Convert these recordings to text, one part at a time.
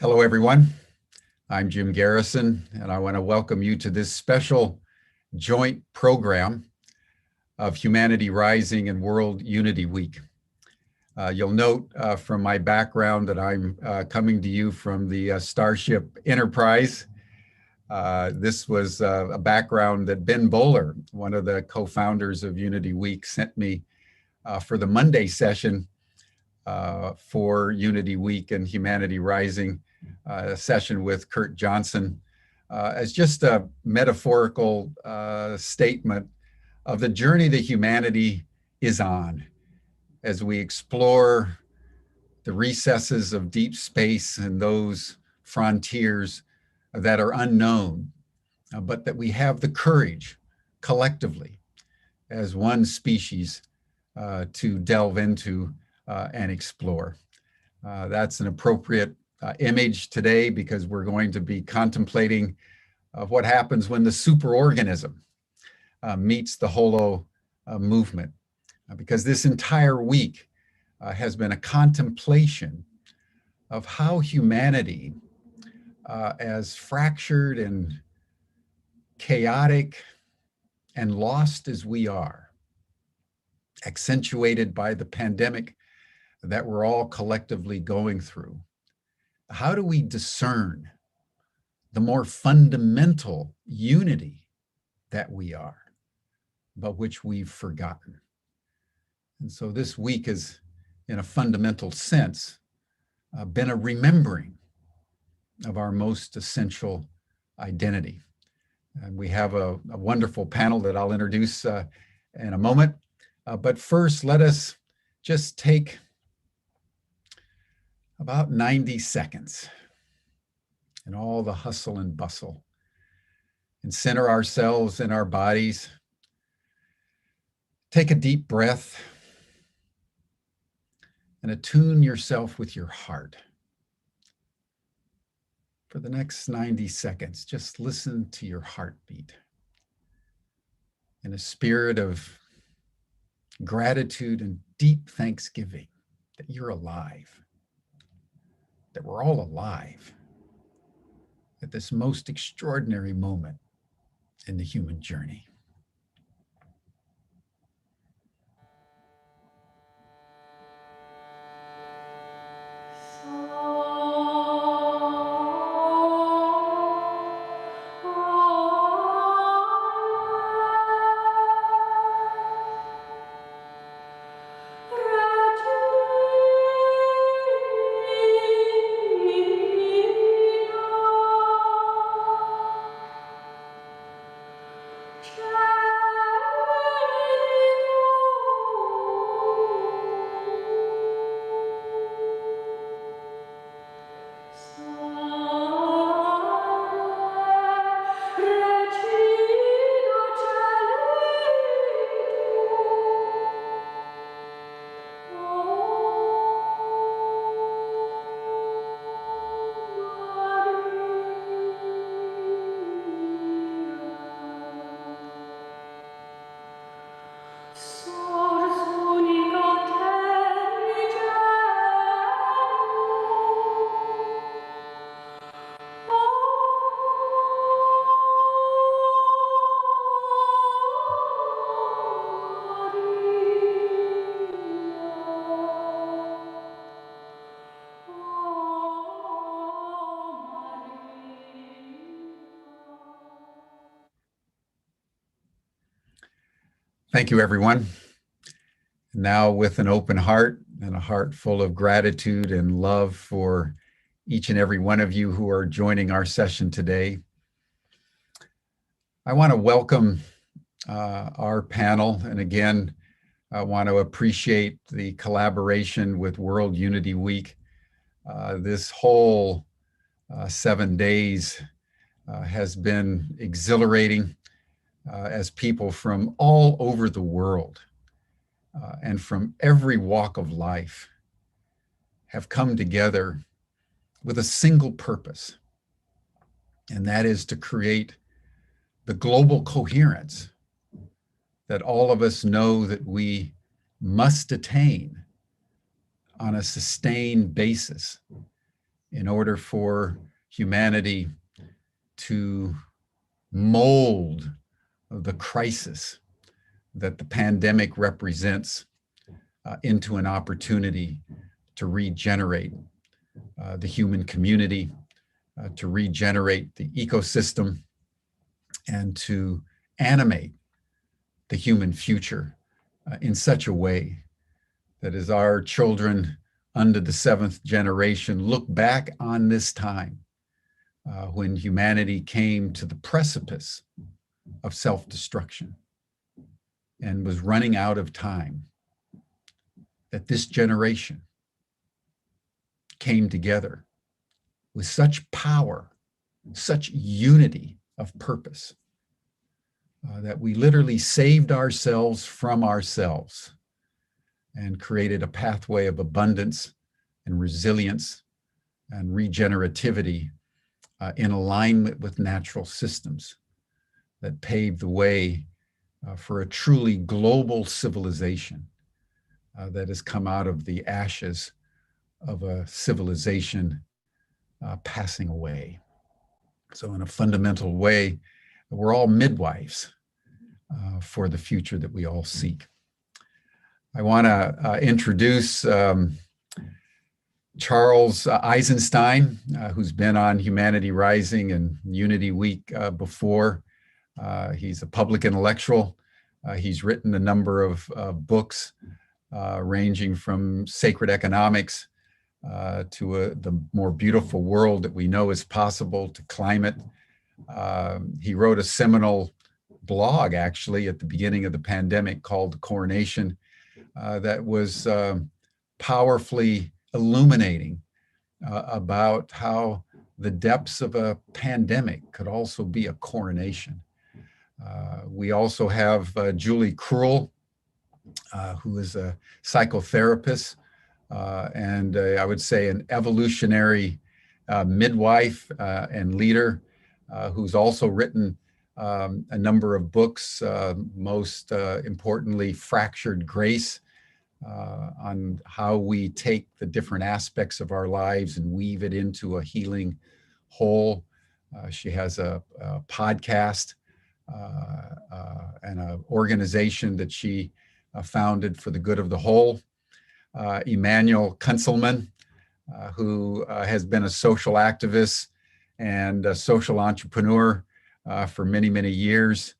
Hello, everyone. I'm Jim Garrison, and I want to welcome you to this special joint program of Humanity Rising and World Unity Week. You'll note from my background that I'm coming to you from the Starship Enterprise. This was a background that Ben Bowler, one of the co-founders of Unity Week, sent me for the Monday session for Unity Week and Humanity Rising, a session with Kurt Johnson, as just a metaphorical statement of the journey that humanity is on as we explore the recesses of deep space and those frontiers that are unknown, but that we have the courage collectively as one species to delve into and explore. That's an appropriate image today because we're going to be contemplating what happens when the superorganism meets the Holomovement. Because this entire week has been a contemplation of how humanity, as fractured and chaotic and lost as we are, accentuated by the pandemic that we're all collectively going through, how do we discern the more fundamental unity that we are, but which we've forgotten? And so this week has, in a fundamental sense, been a remembering of our most essential identity. And we have a wonderful panel that I'll introduce in a moment. But first, let us just take about 90 seconds in all the hustle and bustle and center ourselves in our bodies. Take a deep breath and attune yourself with your heart. For the next 90 seconds, just listen to your heartbeat in a spirit of gratitude and deep thanksgiving that you're alive, that we're all alive at this most extraordinary moment in the human journey. Thank you, everyone. Now, with an open heart and a heart full of gratitude and love for each and every one of you who are joining our session today, I want to welcome our panel. And again, I want to appreciate the collaboration with World Unity Week. This whole 7 days has been exhilarating as people from all over the world and from every walk of life have come together with a single purpose, and that is to create the global coherence that all of us know that we must attain on a sustained basis in order for humanity to mold the crisis that the pandemic represents into an opportunity to regenerate the human community, to regenerate the ecosystem, and to animate the human future in such a way that as our children under the seventh generation look back on this time when humanity came to the precipice of self-destruction and was running out of time, that this generation came together with such power, such unity of purpose, that we literally saved ourselves from ourselves and created a pathway of abundance and resilience and regenerativity in alignment with natural systems that paved the way for a truly global civilization that has come out of the ashes of a civilization passing away. So in a fundamental way, we're all midwives for the future that we all seek. I want to introduce Charles Eisenstein, who's been on Humanity Rising and Unity Week before. He's a public intellectual. He's written a number of books ranging from sacred economics to the more beautiful world that we know is possible, to climate. He wrote a seminal blog, actually, at the beginning of the pandemic called The Coronation, that was powerfully illuminating about how the depths of a pandemic could also be a coronation. We also have Julie Krull, who is a psychotherapist and I would say an evolutionary midwife and leader, who's also written a number of books, most importantly, Fractured Grace, on how we take the different aspects of our lives and weave it into a healing whole. She has a podcast and an organization that she founded for the good of the whole. Emanuel Kuntzelman, who has been a social activist and a social entrepreneur for many, many years,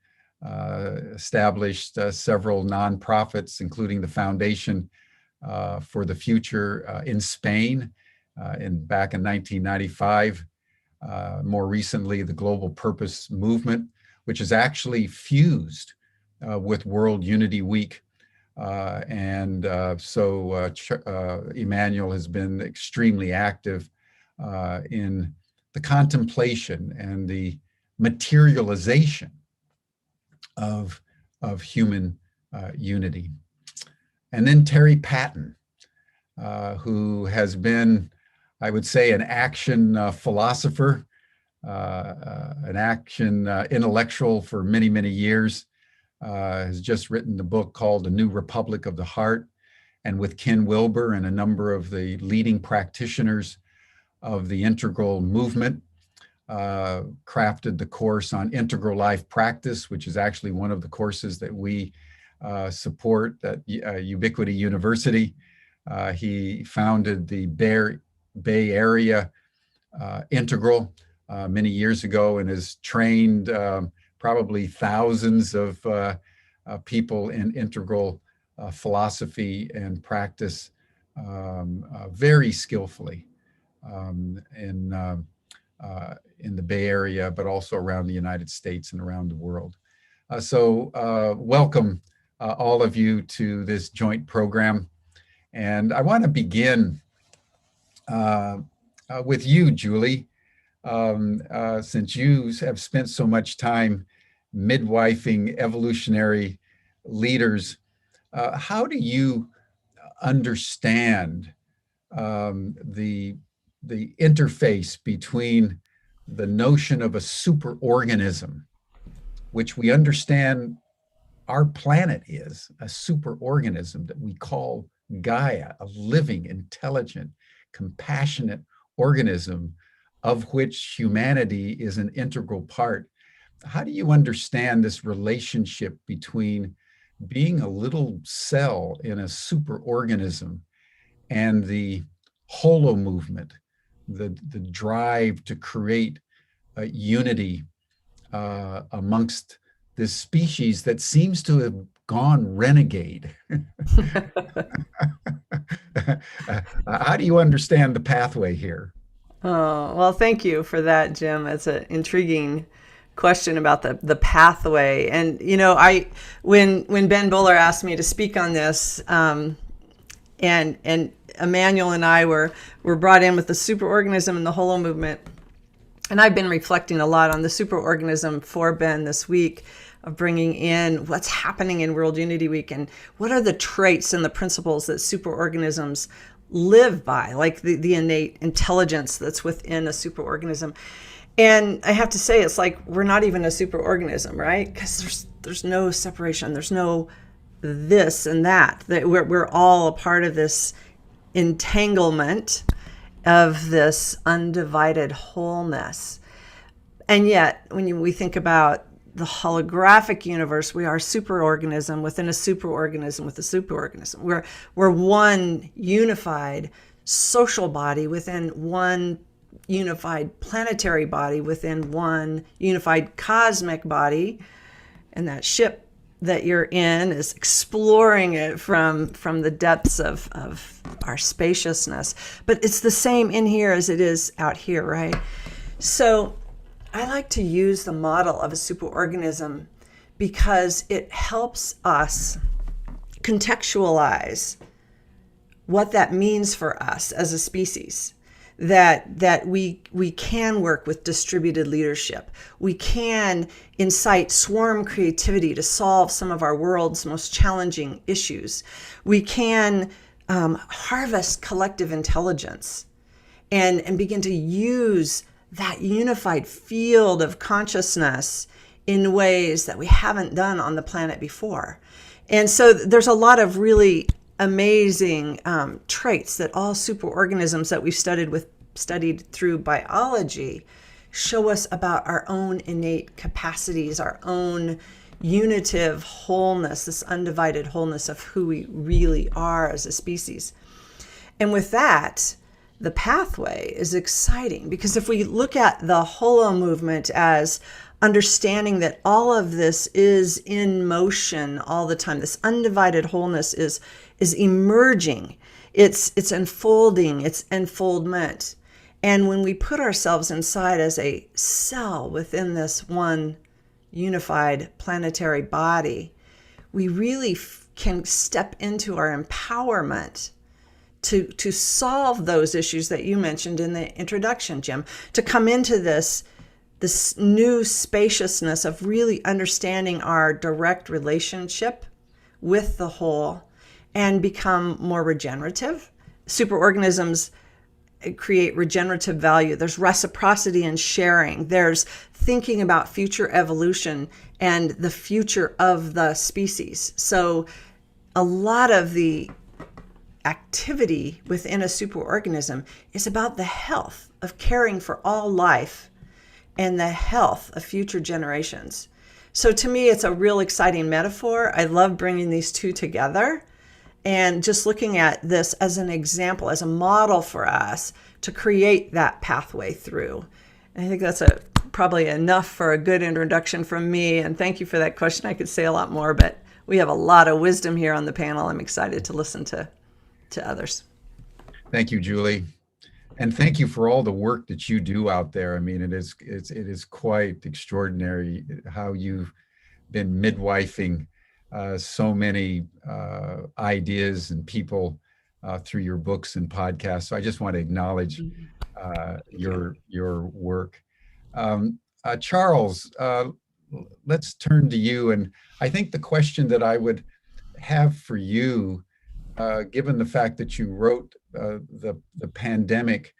established several nonprofits, including the Foundation for the Future in Spain back in 1995. More recently, the Global Purpose Movement, which is actually fused with World Unity Week. Emanuel has been extremely active in the contemplation and the materialization of human unity. And then Terry Patton, who has been, I would say, an action philosopher, an action intellectual for many, many years, has just written the book called A New Republic of the Heart, and with Ken Wilber and a number of the leading practitioners of the integral movement, crafted the course on integral life practice, which is actually one of the courses that we support at Ubiquity University. He founded the Bay Area Integral many years ago and has trained probably thousands of people in integral philosophy and practice very skillfully in the Bay Area, but also around the United States and around the world. Welcome all of you to this joint program. And I want to begin with you, Julie, since you have spent so much time midwifing evolutionary leaders. How do you understand the interface between the notion of a superorganism, which we understand our planet is a superorganism that we call Gaia, a living, intelligent, compassionate organism of which humanity is an integral part. How do you understand this relationship between being a little cell in a superorganism and the Holomovement, the drive to create a unity amongst this species that seems to have gone renegade? How do you understand the pathway here? Oh, well, thank you for that, Jim. It's an intriguing question about the pathway. And when Ben Buller asked me to speak on this, and Emanuel and I were brought in with the superorganism and the Holomovement. And I've been reflecting a lot on the superorganism for Ben this week, of bringing in what's happening in World Unity Week and what are the traits and the principles that superorganisms live by, like the innate intelligence that's within a superorganism. And I have to say, it's like we're not even a superorganism, right? Because there's no separation. There's no this and that. That we're all a part of this entanglement of this undivided wholeness. And yet, when we think about the holographic universe, we are a superorganism within a superorganism with a superorganism. We're one unified social body within one unified planetary body within one unified cosmic body. And that ship that you're in is exploring it from the depths of our spaciousness. But it's the same in here as it is out here, right? So I like to use the model of a superorganism because it helps us contextualize what that means for us as a species. That we can work with distributed leadership. We can incite swarm creativity to solve some of our world's most challenging issues. We can harvest collective intelligence and begin to use that unified field of consciousness in ways that we haven't done on the planet before. And so there's a lot of really amazing traits that all superorganisms that we've studied through biology show us about our own innate capacities, our own unitive wholeness, this undivided wholeness of who we really are as a species. And with that, the pathway is exciting because if we look at the Holomovement as understanding that all of this is in motion all the time, this undivided wholeness is emerging, it's unfolding, it's unfoldment. And when we put ourselves inside as a cell within this one unified planetary body, we really can step into our empowerment to solve those issues that you mentioned in the introduction, Jim, to come into this new spaciousness of really understanding our direct relationship with the whole and become more regenerative. Superorganisms create regenerative value. There's reciprocity and sharing. There's thinking about future evolution and the future of the species. So a lot of the activity within a superorganism is about the health of caring for all life and the health of future generations. So to me, it's a real exciting metaphor. I love bringing these two together and just looking at this as an example, as a model for us to create that pathway through. And I think that's probably enough for a good introduction from me. And thank you for that question. I could say a lot more, but we have a lot of wisdom here on the panel. I'm excited to listen to others. Thank you, Julie. And thank you for all the work that you do out there. I mean, it is quite extraordinary how you've been midwifing so many ideas and people through your books and podcasts. So I just want to acknowledge your work. Charles, let's turn to you. And I think the question that I would have for you, given the fact that you wrote the pandemic,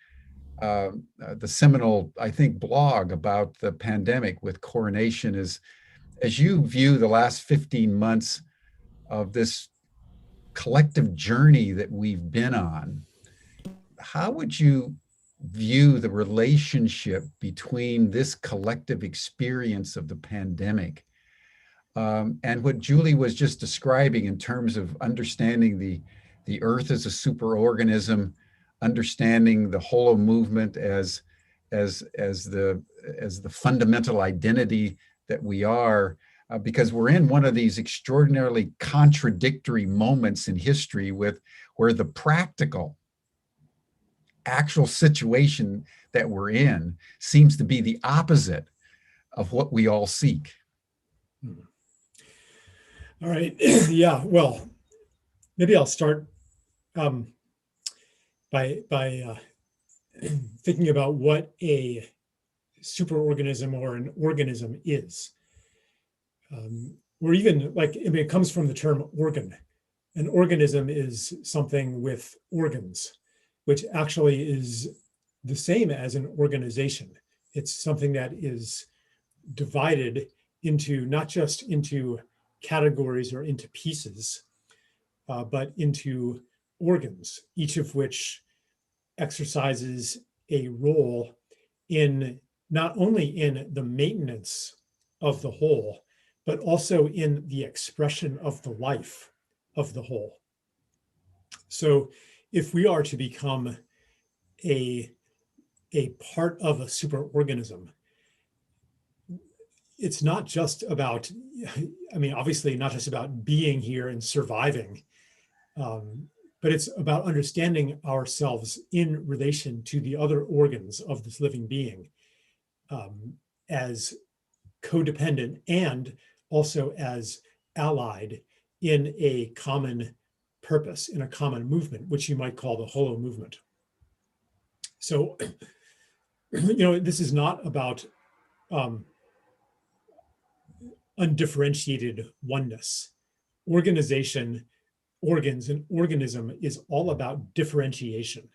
the seminal, I think, blog about the pandemic with Coronation, is, as you view the last 15 months of this collective journey that we've been on, how would you view the relationship between this collective experience of the pandemic and what Julie was just describing in terms of understanding the Earth as a superorganism, understanding the Holomovement as the fundamental identity that we are, because we're in one of these extraordinarily contradictory moments in history where the practical actual situation that we're in seems to be the opposite of what we all seek. All right. Yeah. Well, maybe I'll start by thinking about what a superorganism or an organism is. Or even like, I mean, it comes from the term organ. An organism is something with organs, which actually is the same as an organization. It's something that is divided into not just into categories or into pieces, but into organs, each of which exercises a role in not only in the maintenance of the whole, but also in the expression of the life of the whole. So if we are to become a part of a superorganism, it's not just about, I mean, obviously not just about being here and surviving, but it's about understanding ourselves in relation to the other organs of this living being as codependent and also as allied in a common purpose, in a common movement, which you might call the Holomovement. So, this is not about undifferentiated oneness. Organization, organs, and organism is all about differentiation,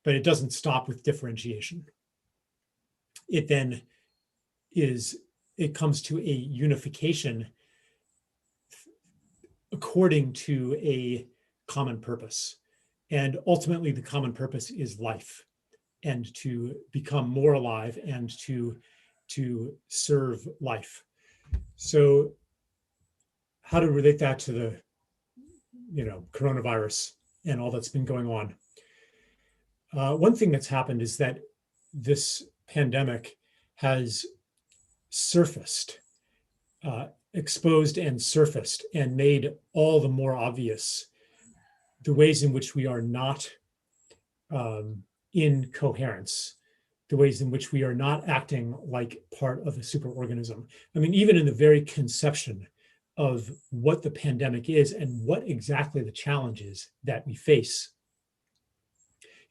but it doesn't stop with differentiation. It then it comes to a unification according to a common purpose. And ultimately, the common purpose is life, and to become more alive and to serve life. So how to relate that to the coronavirus and all that's been going on? One thing that's happened is that this pandemic has surfaced, exposed and surfaced, and made all the more obvious the ways in which we are not in coherence, the ways in which we are not acting like part of a superorganism. I mean, even in the very conception of what the pandemic is and what exactly the challenge is that we face,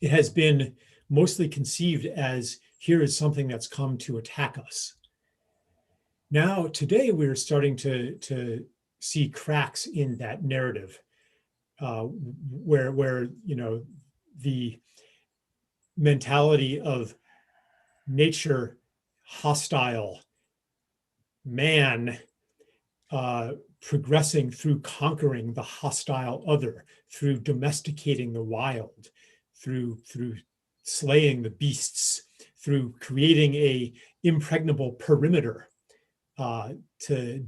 it has been mostly conceived as, here is something that's come to attack us. Now, today, we're starting to see cracks in that narrative, where the mentality of nature hostile, man progressing through conquering the hostile other, through domesticating the wild, through slaying the beasts, through creating a impregnable perimeter to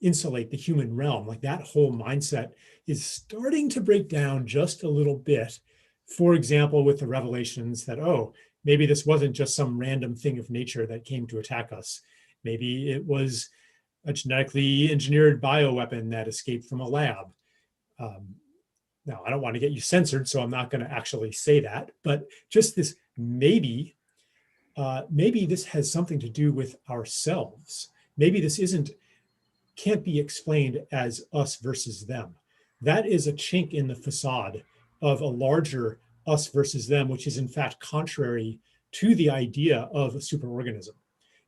insulate the human realm. Like, that whole mindset is starting to break down just a little bit. For example, with the revelations that, oh, maybe this wasn't just some random thing of nature that came to attack us. Maybe it was a genetically engineered bioweapon that escaped from a lab. Now, I don't want to get you censored, so I'm not going to actually say that, but just this maybe this has something to do with ourselves. Maybe this can't be explained as us versus them. That is a chink in the facade of a larger us versus them, which is in fact contrary to the idea of a superorganism.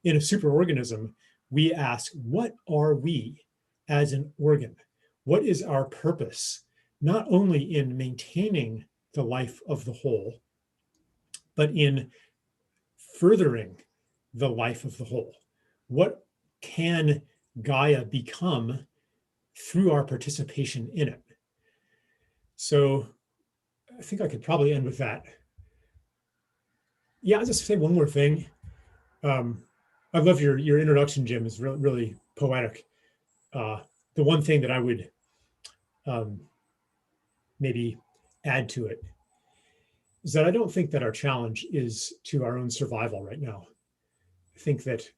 In a superorganism, we ask, what are we as an organ? What is our purpose? Not only in maintaining the life of the whole, but in furthering the life of the whole. What can Gaia become through our participation in it? So I think I could probably end with that. Yeah, I'll just say one more thing. I love your introduction, Jim. Is really, really poetic. The one thing that I would um, maybe add to it is that I don't think that our challenge is to our own survival right now. I think that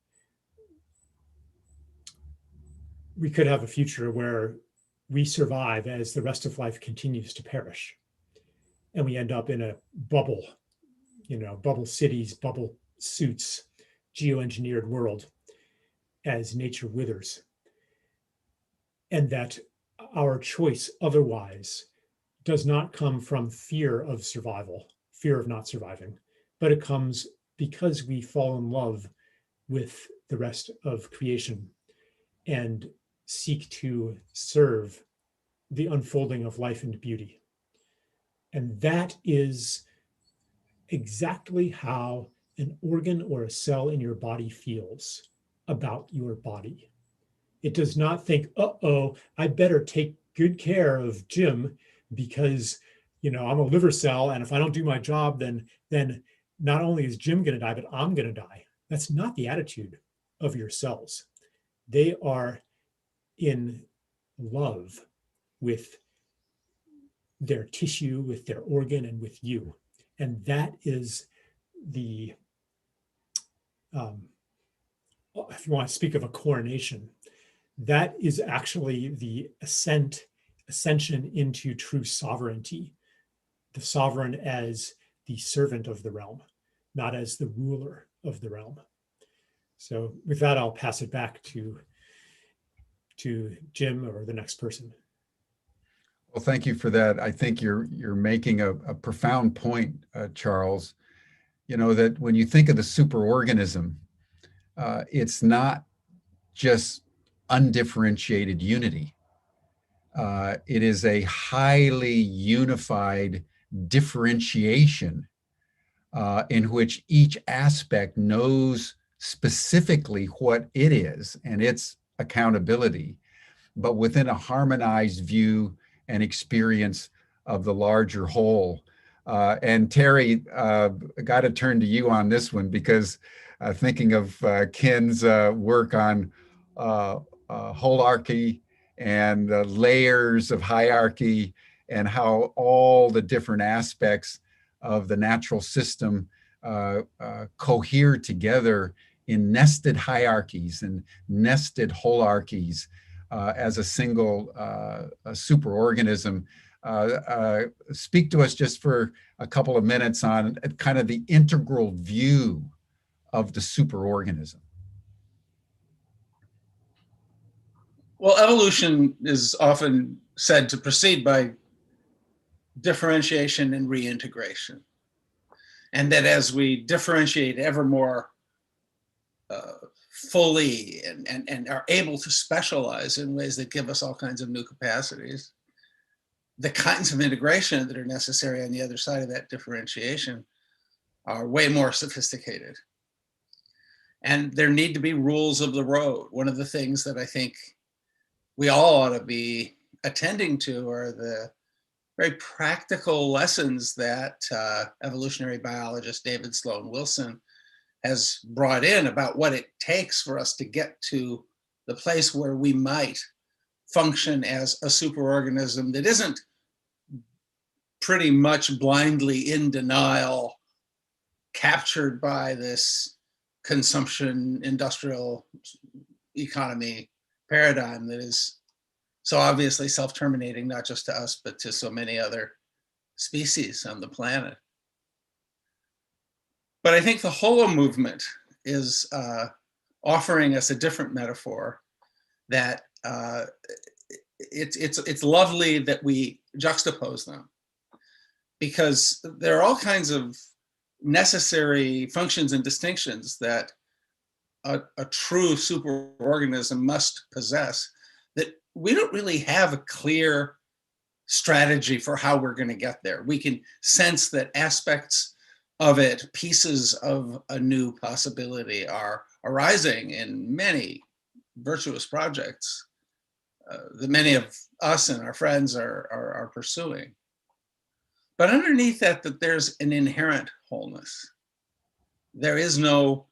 we could have a future where we survive as the rest of life continues to perish. And we end up in a bubble, bubble cities, bubble suits, geoengineered world as nature withers. And that our choice otherwise does not come from fear of survival, fear of not surviving, but it comes because we fall in love with the rest of creation and seek to serve the unfolding of life and beauty. And that is exactly how an organ or a cell in your body feels about your body. It does not think, uh-oh, I better take good care of Jim because, I'm a liver cell, and if I don't do my job, then not only is Jim going to die, but I'm going to die. That's not the attitude of your cells. They are in love with their tissue, with their organ, and with you. And that is the, if you want to speak of a coronation, that is actually the ascension into true sovereignty. The sovereign as the servant of the realm, not as the ruler of the realm. So with that, I'll pass it back to Jim or the next person. Well, thank you for that. I think you're making a profound point, Charles. That when you think of the superorganism, it's not just undifferentiated unity. It is a highly unified differentiation in which each aspect knows specifically what it is and its accountability, but within a harmonized view and experience of the larger whole. And Terry, got to turn to you on this one because thinking of Ken's work on holarchy and layers of hierarchy and how all the different aspects of the natural system cohere together in nested hierarchies and nested holarchies as a single superorganism. Speak to us just for a couple of minutes on kind of the integral view of the superorganism. Well, evolution is often said to proceed by differentiation and reintegration. And that as we differentiate ever more fully and are able to specialize in ways that give us all kinds of new capacities, the kinds of integration that are necessary on the other side of that differentiation are way more sophisticated. And there need to be rules of the road. One of the things that I think we all ought to be attending to are the very practical lessons that evolutionary biologist David Sloan Wilson has brought in about what it takes for us to get to the place where we might function as a superorganism that isn't pretty much blindly in denial, captured by this consumption industrial economy paradigm that is so obviously self-terminating, not just to us, but to so many other species on the planet. But I think the Holomovement is offering us a different metaphor that it's lovely that we juxtapose them, because there are all kinds of necessary functions and distinctions that a true superorganism must possess that we don't really have a clear strategy for how we're going to get there. We can sense that aspects of it, pieces of a new possibility, are arising in many virtuous projects that many of us and our friends are pursuing. But underneath that, there's an inherent wholeness. There is no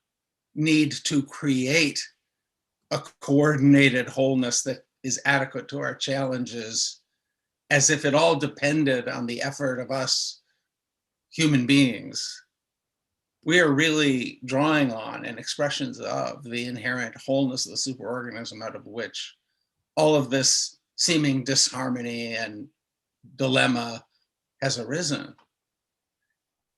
need to create a coordinated wholeness that is adequate to our challenges, as if it all depended on the effort of us human beings. We are really drawing on and expressions of the inherent wholeness of the superorganism, out of which all of this seeming disharmony and dilemma has arisen.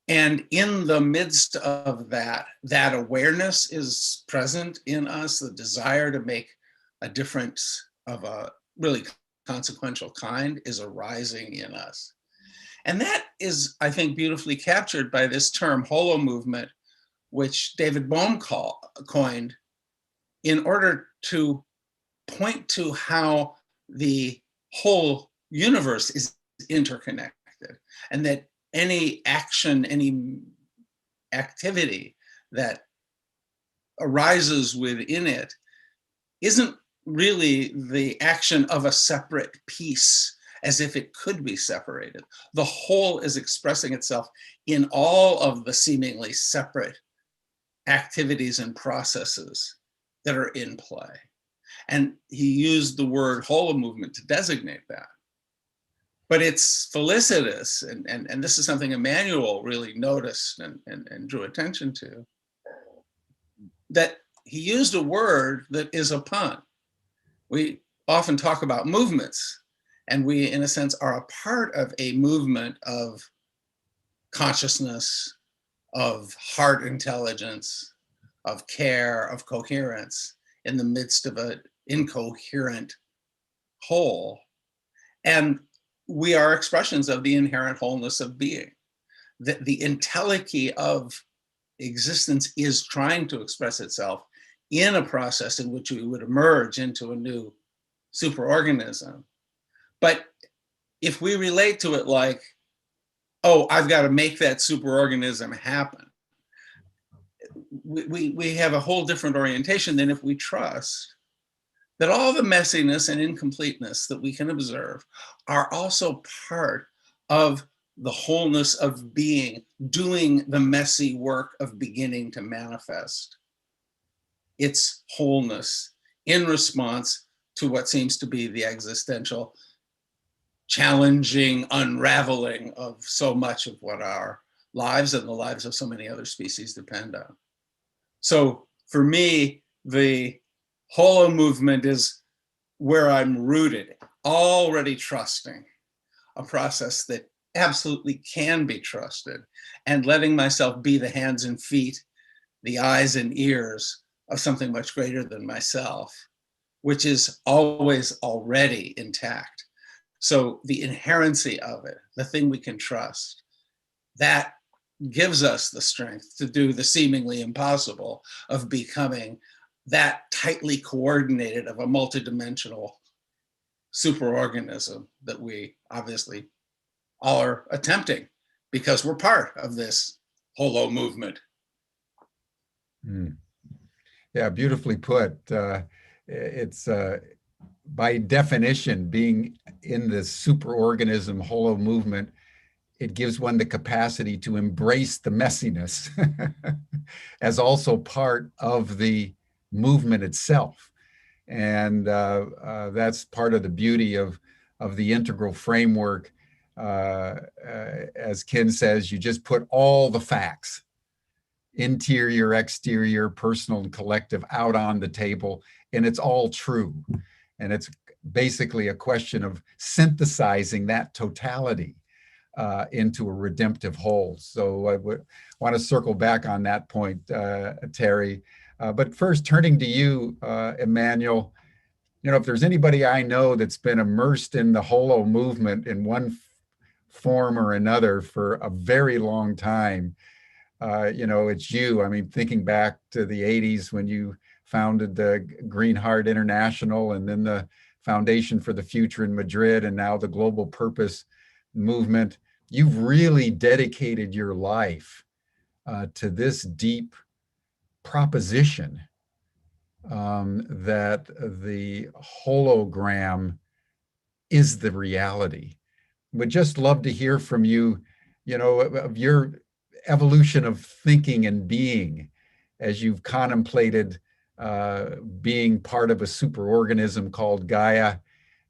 And in the midst of that, that awareness is present in us, the desire to make a difference of a really consequential kind is arising in us. And that is, I think, beautifully captured by this term, holomovement, which David Bohm coined in order to point to how the whole universe is interconnected, and that any action, any activity that arises within it isn't really the action of a separate piece, as if it could be separated. The whole is expressing itself in all of the seemingly separate activities and processes that are in play. And he used the word holomovement to designate that. But it's felicitous, and this is something Emanuel really noticed and drew attention to, that he used a word that is a pun. We often talk about movements, and we, in a sense, are a part of a movement of consciousness, of heart intelligence, of care, of coherence in the midst of an incoherent whole. And we are expressions of the inherent wholeness of being. The entelechy of existence is trying to express itself in a process in which we would emerge into a new superorganism. But if we relate to it like, oh, I've got to make that superorganism happen, we have a whole different orientation than if we trust that all the messiness and incompleteness that we can observe are also part of the wholeness of being, doing the messy work of beginning to manifest its wholeness in response to what seems to be the existential challenging unraveling of so much of what our lives and the lives of so many other species depend on. So for me, the holomovement is where I'm rooted, already trusting a process that absolutely can be trusted, and letting myself be the hands and feet, the eyes and ears of something much greater than myself, which is always already intact. So the inherency of it, the thing we can trust, that gives us the strength to do the seemingly impossible of becoming that tightly coordinated of a multidimensional superorganism that we obviously all are attempting because we're part of this holomovement. Yeah, beautifully put. It's by definition, being in the superorganism holomovement, it gives one the capacity to embrace the messiness as also part of the movement itself. And that's part of the beauty of the integral framework. As Ken says, you just put all the facts, interior, exterior, personal and collective, out on the table, and it's all true. And it's basically a question of synthesizing that totality into a redemptive whole. So I would want to circle back on that point, Terry. But first, turning to you, Emanuel, you know, if there's anybody I know that's been immersed in the holomovement in one form or another for a very long time, you know, it's you. I mean, thinking back to the 80s when you founded the Green Heart International and then the Foundation for the Future in Madrid, and now the Global Purpose Movement, you've really dedicated your life to this deep proposition that the hologram is the reality. Would just love to hear from you of your evolution of thinking and being as you've contemplated being part of a superorganism called Gaia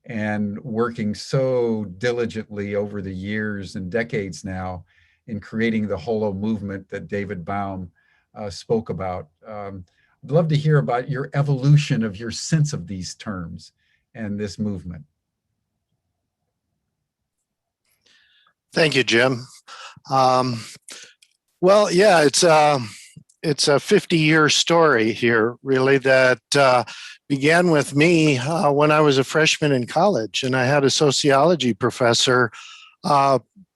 and working so diligently over the years and decades now in creating the Holomovement that David Baum spoke about. I'd love to hear about your evolution of your sense of these terms and this movement. Thank you, Jim. Well, yeah, it's a 50-year story here, really, that began with me when I was a freshman in college, and I had a sociology professor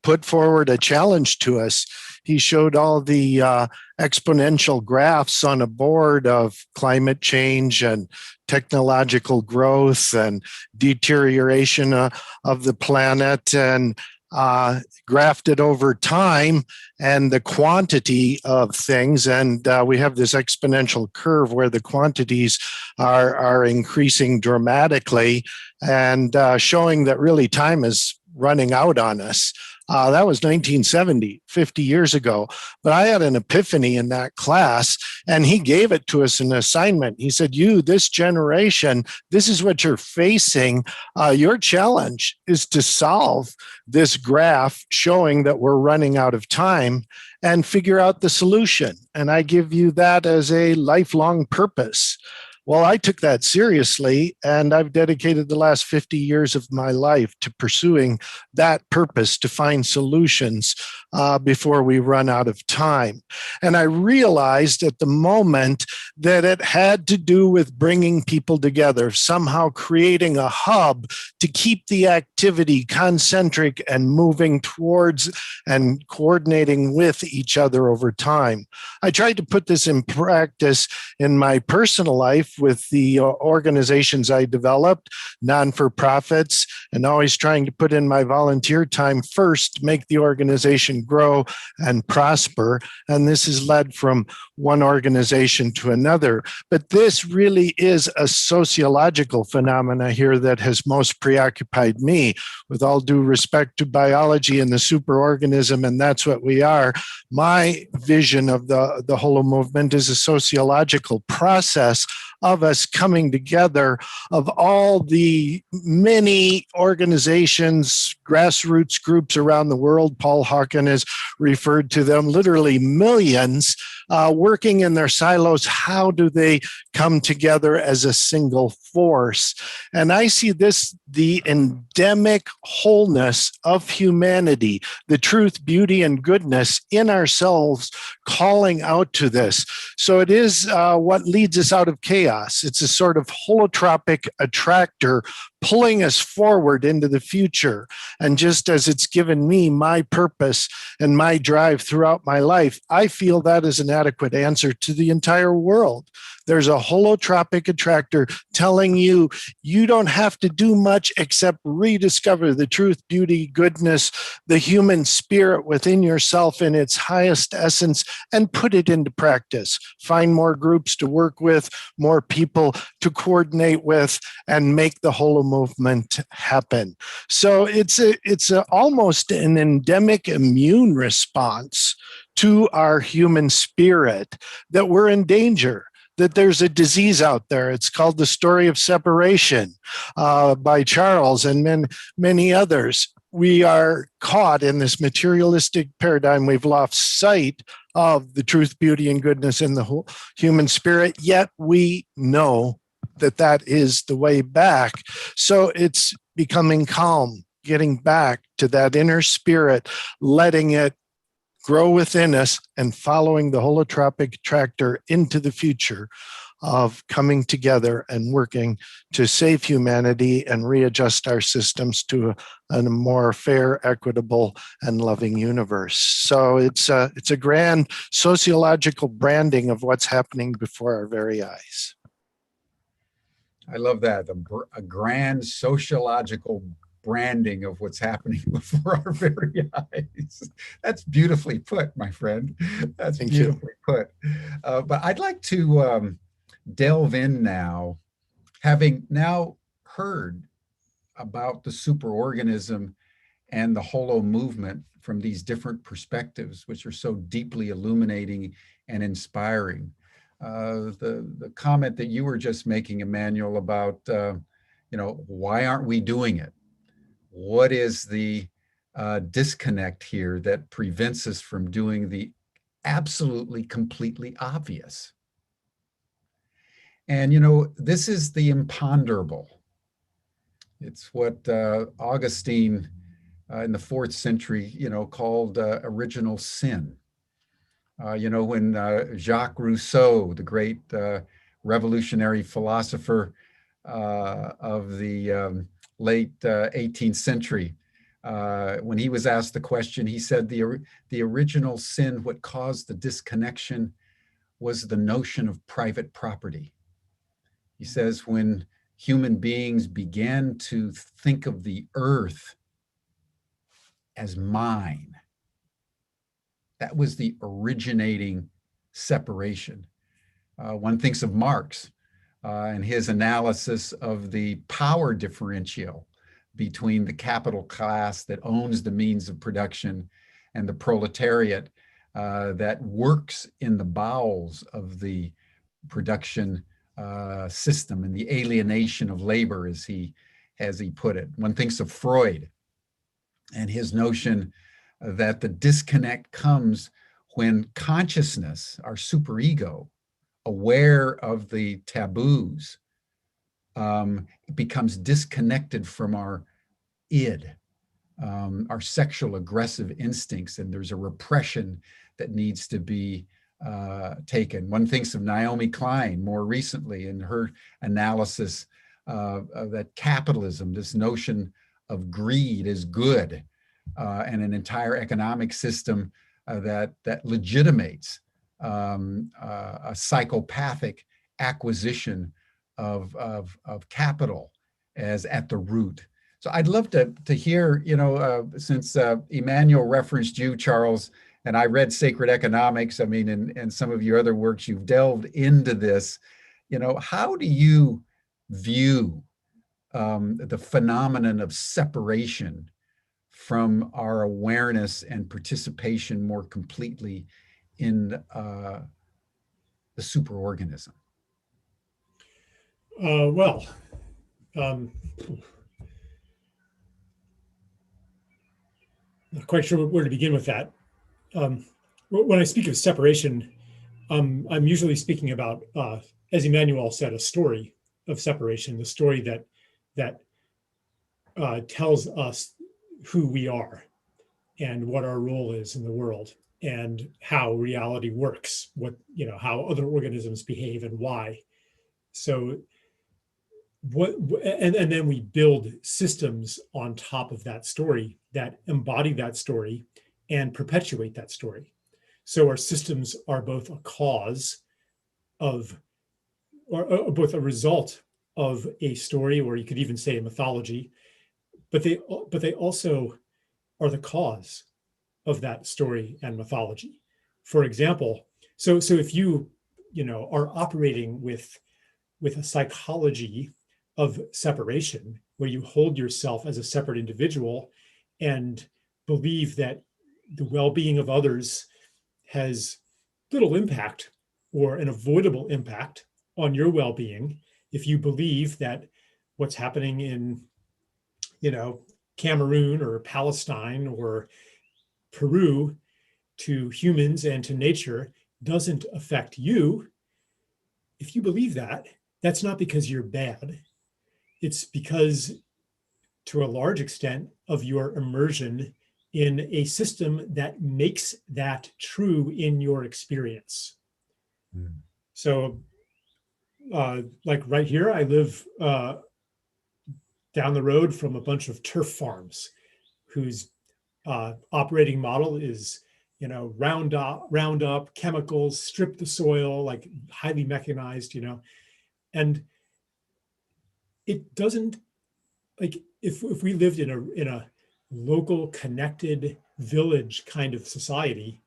put forward a challenge to us. He showed all the exponential graphs on a board of climate change and technological growth and deterioration of the planet, and graphed it over time and the quantity of things. And we have this exponential curve where the quantities are increasing dramatically and showing that really time is running out on us. That was 1970, 50 years ago. But I had an epiphany in that class, and he gave it to us in an assignment. He said, this generation, this is what you're facing. Your challenge is to solve this graph showing that we're running out of time and figure out the solution. And I give you that as a lifelong purpose. Well, I took that seriously, and I've dedicated the last 50 years of my life to pursuing that purpose, to find solutions before we run out of time. And I realized at the moment that it had to do with bringing people together, somehow creating a hub to keep the activity concentric and moving towards and coordinating with each other over time. I tried to put this in practice in my personal life with the organizations I developed, non-for-profits, and always trying to put in my volunteer time first to make the organization grow and prosper. And this has led from one organization to another. But this really is a sociological phenomena here that has most preoccupied me. With all due respect to biology and the superorganism, and that's what we are, my vision of the Holomovement is a sociological process of us coming together, of all the many organizations, grassroots groups around the world. Paul Hawken has referred to them, literally millions, working in their silos. How do they come together as a single force? And I see this, the endemic wholeness of humanity, the truth, beauty, and goodness in ourselves calling out to this. So it is what leads us out of chaos. It's a sort of holotropic attractor pulling us forward into the future. And just as it's given me my purpose and my drive throughout my life, I feel that is an adequate answer to the entire world. There's a holotropic attractor telling you, you don't have to do much except rediscover the truth, beauty, goodness, the human spirit within yourself in its highest essence, and put it into practice. Find more groups to work with, more people to coordinate with, and make the Holomovement happen. So it's almost an endemic immune response to our human spirit that we're in danger, that there's a disease out there. It's called The Story of Separation by Charles and many others. We are caught in this materialistic paradigm. We've lost sight of the truth, beauty, and goodness in the whole human spirit, yet we know that that is the way back. So it's becoming calm, getting back to that inner spirit, letting it grow within us, and following the holotropic attractor into the future of coming together and working to save humanity and readjust our systems to a more fair, equitable, and loving universe. So it's a grand sociological branding of what's happening before our very eyes. I love that, a grand sociological branding of what's happening before our very eyes. That's beautifully put, my friend. That's beautifully put. But I'd like to delve in now, having now heard about the superorganism and the Holomovement from these different perspectives, which are so deeply illuminating and inspiring. The comment that you were just making, Emanuel, about why aren't we doing it? What is the disconnect here that prevents us from doing the absolutely, completely obvious? And this is the imponderable. It's what Augustine in the 4th century, called original sin. When Jacques Rousseau, the great revolutionary philosopher of the late 18th century, when he was asked the question, he said the original sin, what caused the disconnection, was the notion of private property. He says when human beings began to think of the earth as mine, that was the originating separation. One thinks of Marx and his analysis of the power differential between the capital class that owns the means of production and the proletariat that works in the bowels of the production system and the alienation of labor, as he put it. One thinks of Freud and his notion that the disconnect comes when consciousness, our superego, aware of the taboos, becomes disconnected from our id, our sexual aggressive instincts, and there's a repression that needs to be taken. One thinks of Naomi Klein more recently in her analysis of that capitalism, this notion of greed is good, and an entire economic system that legitimates a psychopathic acquisition of capital as at the root. So I'd love to hear, since Emanuel referenced you, Charles, and I read Sacred Economics, and some of your other works, you've delved into this. How do you view the phenomenon of separation from our awareness and participation more completely in the superorganism? Not quite sure where to begin with that. When I speak of separation, I'm usually speaking about, as Emanuel said, a story of separation, the story that tells us who we are and what our role is in the world and how reality works, how other organisms behave and why. So and then we build systems on top of that story that embody that story and perpetuate that story. So our systems are both a cause of, or both a result of a story, or you could even say a mythology, but they also are the cause of that story and mythology. For example, so if you are operating with a psychology of separation, where you hold yourself as a separate individual and believe that the well-being of others has little impact or an avoidable impact on your well-being, if you believe that what's happening in, Cameroon or Palestine or Peru to humans and to nature doesn't affect you, if you believe that, that's not because you're bad. It's because, to a large extent, of your immersion in a system that makes that true in your experience. Mm. So, like right here, I live down the road from a bunch of turf farms whose operating model is, round up chemicals, strip the soil, like highly mechanized, and it doesn't, like, if we lived in a local connected village kind of society,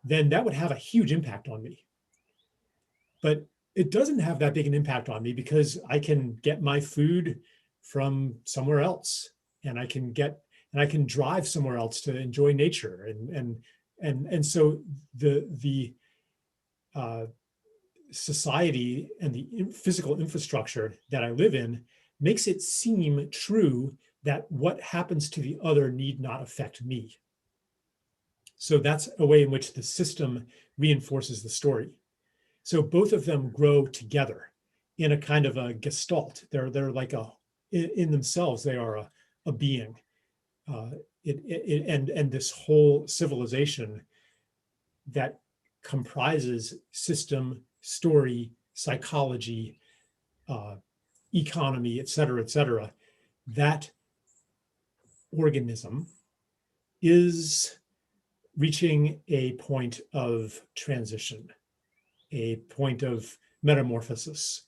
then that would have a huge impact on me. But it doesn't have that big an impact on me because I can get my food from somewhere else, and I can get and I can drive somewhere else to enjoy nature. And so the society and the physical infrastructure that I live in makes it seem true that what happens to the other need not affect me. So that's a way in which the system reinforces the story. So both of them grow together in a kind of a gestalt. They're like in themselves, they are a being. And this whole civilization that comprises system, story, psychology, economy, et cetera, that organism is reaching a point of transition, a point of metamorphosis,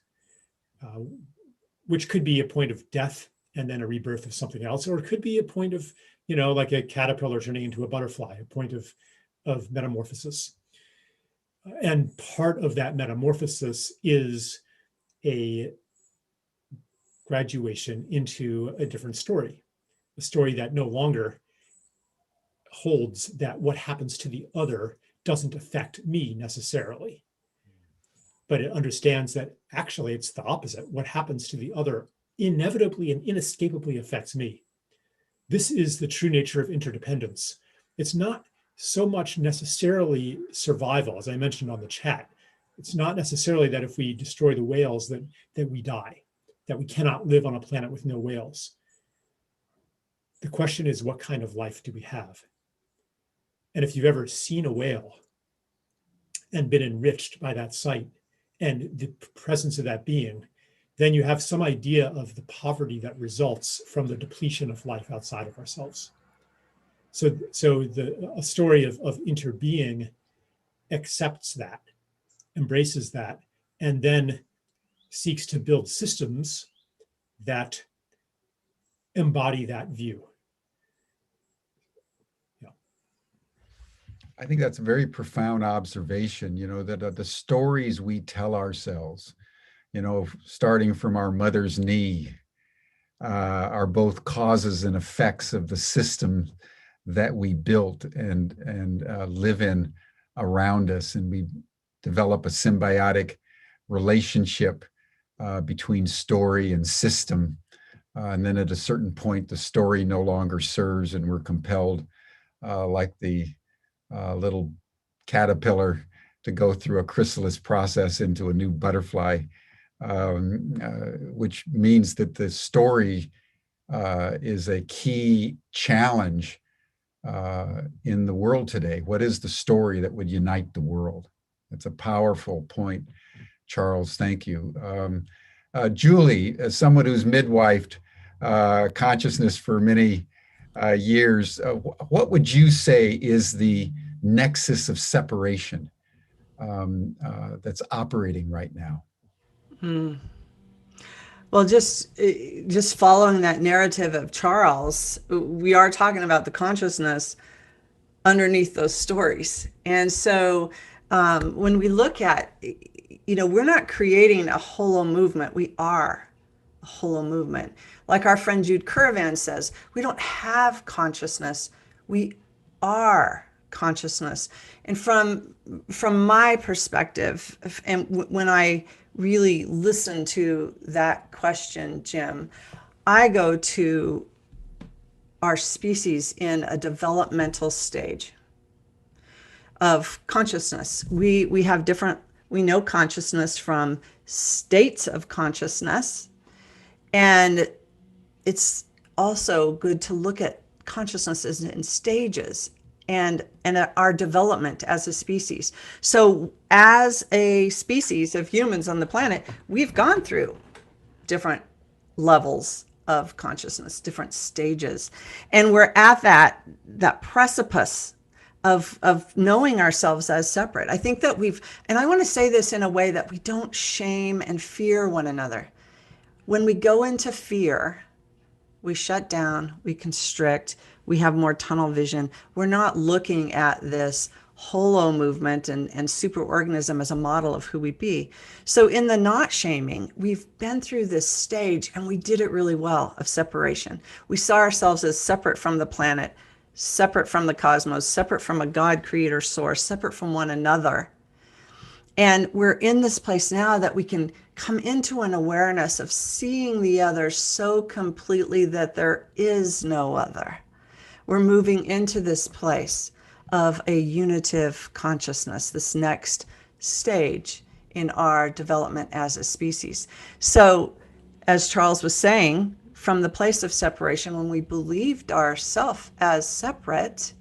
which could be a point of death and then a rebirth of something else, or it could be a point of, like a caterpillar turning into a butterfly, a point of metamorphosis. And part of that metamorphosis is a graduation into a different story, a story that no longer holds that what happens to the other doesn't affect me necessarily, but it understands that actually it's the opposite. What happens to the other inevitably and inescapably affects me. This is the true nature of interdependence. It's not so much necessarily survival, as I mentioned on the chat. It's not necessarily that if we destroy the whales that we die, that we cannot live on a planet with no whales. The question is, what kind of life do we have? And if you've ever seen a whale and been enriched by that sight and the presence of that being, then you have some idea of the poverty that results from the depletion of life outside of ourselves. So a story of interbeing accepts that, embraces that, and then seeks to build systems that embody that view. I think that's a very profound observation, that the stories we tell ourselves, starting from our mother's knee, are both causes and effects of the system that we built and live in around us. And we develop a symbiotic relationship between story and system. And then at a certain point, the story no longer serves, and we're compelled, like the little caterpillar, to go through a chrysalis process into a new butterfly, which means that the story is a key challenge in the world today. What is the story that would unite the world? That's a powerful point, Charles. Thank you. Julie, as someone who's midwifed consciousness for many years, what would you say is the nexus of separation that's operating right now? Well, just following that narrative of Charles, we are talking about the consciousness underneath those stories. And so when we look at, we're not creating a holomovement, we are a holomovement. Like our friend Jude Currivan says, we don't have consciousness, we are consciousness. And from my perspective, and when I really listen to that question, Jim, I go to our species in a developmental stage of consciousness. We know consciousness from states of consciousness, and it's also good to look at consciousness as in stages and our development as a species. So as a species of humans on the planet, we've gone through different levels of consciousness, different stages. And we're at that precipice of knowing ourselves as separate. I think that and I want to say this in a way that we don't shame and fear one another. When we go into fear, we shut down, we constrict, we have more tunnel vision. We're not looking at this Holomovement and Superorganism as a model of who we be. So in the not shaming, we've been through this stage and we did it really well of separation. We saw ourselves as separate from the planet, separate from the cosmos, separate from a God creator source, separate from one another. And we're in this place now that we can come into an awareness of seeing the other so completely that there is no other. We're moving into this place of a unitive consciousness, this next stage in our development as a species. So, as Charles was saying, from the place of separation, when we believed ourselves as separate,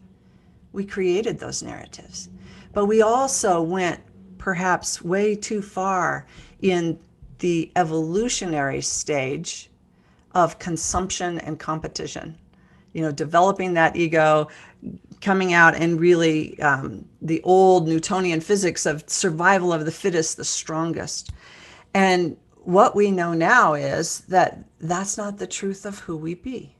we created those narratives. But we also went perhaps way too far in the evolutionary stage of consumption and competition. Developing that ego, coming out and really the old Newtonian physics of survival of the fittest, the strongest. And what we know now is that that's not the truth of who we be.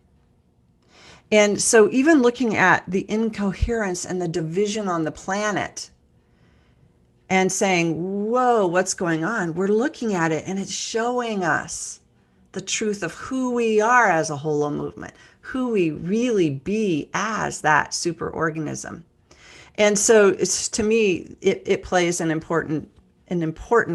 And so even looking at the incoherence and the division on the planet and saying, whoa, what's going on? We're looking at it and it's showing us the truth of who we are as a Holomovement, who we really be as that superorganism. And so it's, to me, it plays an important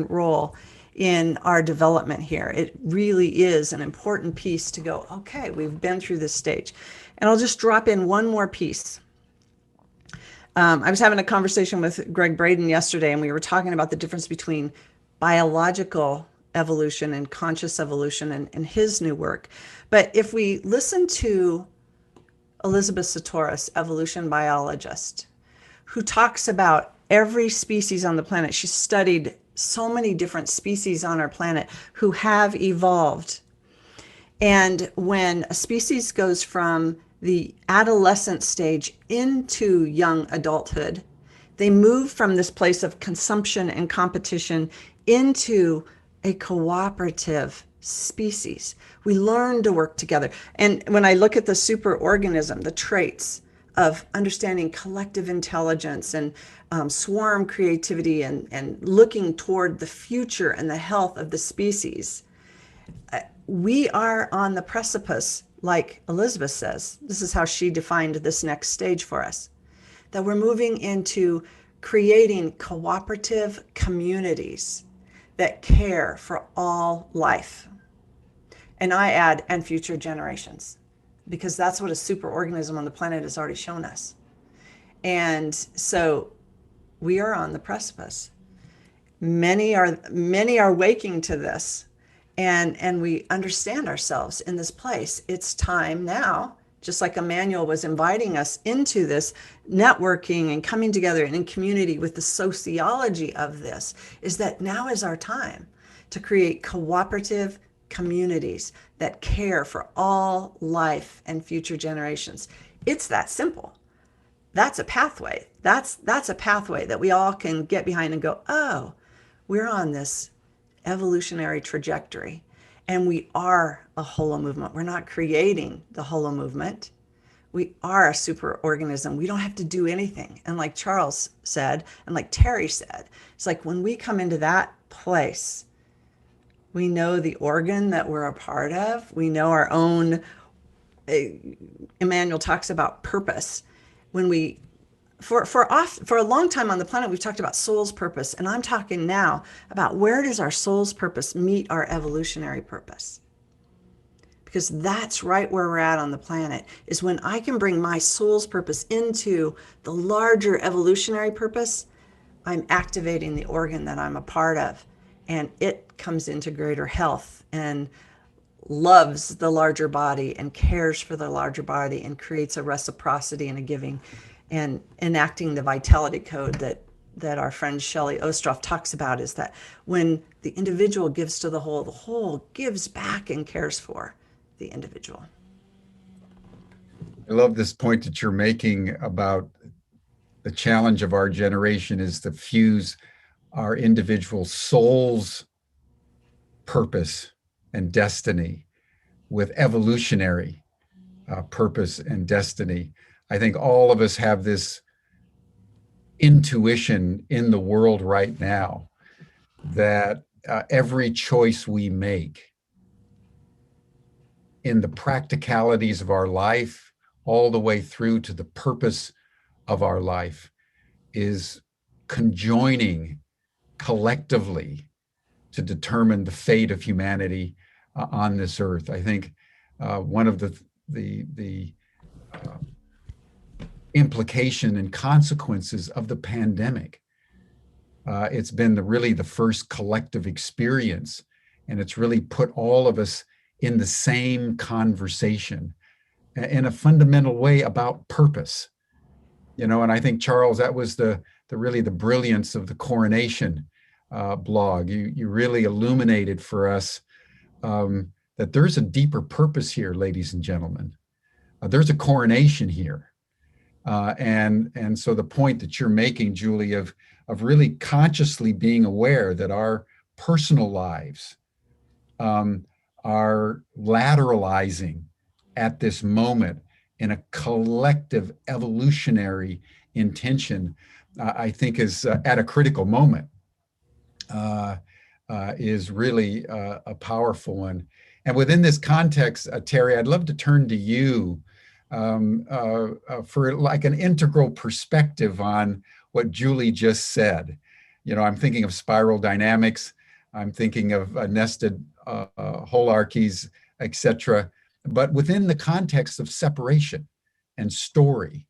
role in our development here. It really is an important piece to go, okay, we've been through this stage. And I'll just drop in one more piece. I was having a conversation with Greg Braden yesterday, and we were talking about the difference between biological evolution and conscious evolution and his new work. But if we listen to Elizabeth Sahtouris, evolution biologist, who talks about every species on the planet, she studied so many different species on our planet who have evolved. And when a species goes from the adolescent stage into young adulthood, they move from this place of consumption and competition into a cooperative species. We learn to work together. And when I look at the superorganism, the traits of understanding collective intelligence and swarm creativity and looking toward the future and the health of the species, we are on the precipice, like Elizabeth says. This is how she defined this next stage for us, that we're moving into creating cooperative communities that care for all life. And I add, and future generations, because that's what a superorganism on the planet has already shown us. And so we are on the precipice. Many are waking to this, and we understand ourselves in this place. It's time now, just like Emanuel was inviting us into this networking and coming together and in community with the sociology of this, is that now is our time to create cooperative communities that care for all life and future generations. It's that simple. That's a pathway. That's a pathway that we all can get behind and go, oh, we're on this evolutionary trajectory, and we are a Holomovement. We're not creating the Holomovement. We are a superorganism. We don't have to do anything. And like Charles said, and like Terry said, it's like when we come into that place, we know the organ that we're a part of. We know our own, Emanuel talks about purpose. When we, for a long time on the planet, we've talked about soul's purpose. And I'm talking now about where does our soul's purpose meet our evolutionary purpose? Because that's right where we're at on the planet, is when I can bring my soul's purpose into the larger evolutionary purpose, I'm activating the organ that I'm a part of. And it comes into greater health and loves the larger body and cares for the larger body and creates a reciprocity and a giving and enacting the vitality code that our friend Shelley Ostroff talks about, is that when the individual gives to the whole gives back and cares for the individual. I love this point that you're making about the challenge of our generation is to fuse our individual soul's purpose and destiny with evolutionary purpose and destiny. I think all of us have this intuition in the world right now that every choice we make in the practicalities of our life, all the way through to the purpose of our life, is conjoining collectively to determine the fate of humanity on this earth. I think one of the implication and consequences of the pandemic, it's been really the first collective experience, and it's really put all of us in the same conversation in a fundamental way about purpose. And I think, Charles, that was the really the brilliance of the coronation blog. You really illuminated for us that there's a deeper purpose here, ladies and gentlemen. There's a coronation here. And so the point that you're making, Julie, of really consciously being aware that our personal lives are lateralizing at this moment in a collective evolutionary intention, I think is at a critical moment, is really a powerful one. And within this context, Terry, I'd love to turn to you for like an integral perspective on what Julie just said. I'm thinking of spiral dynamics. I'm thinking of nested holarchies, etc. But within the context of separation and story,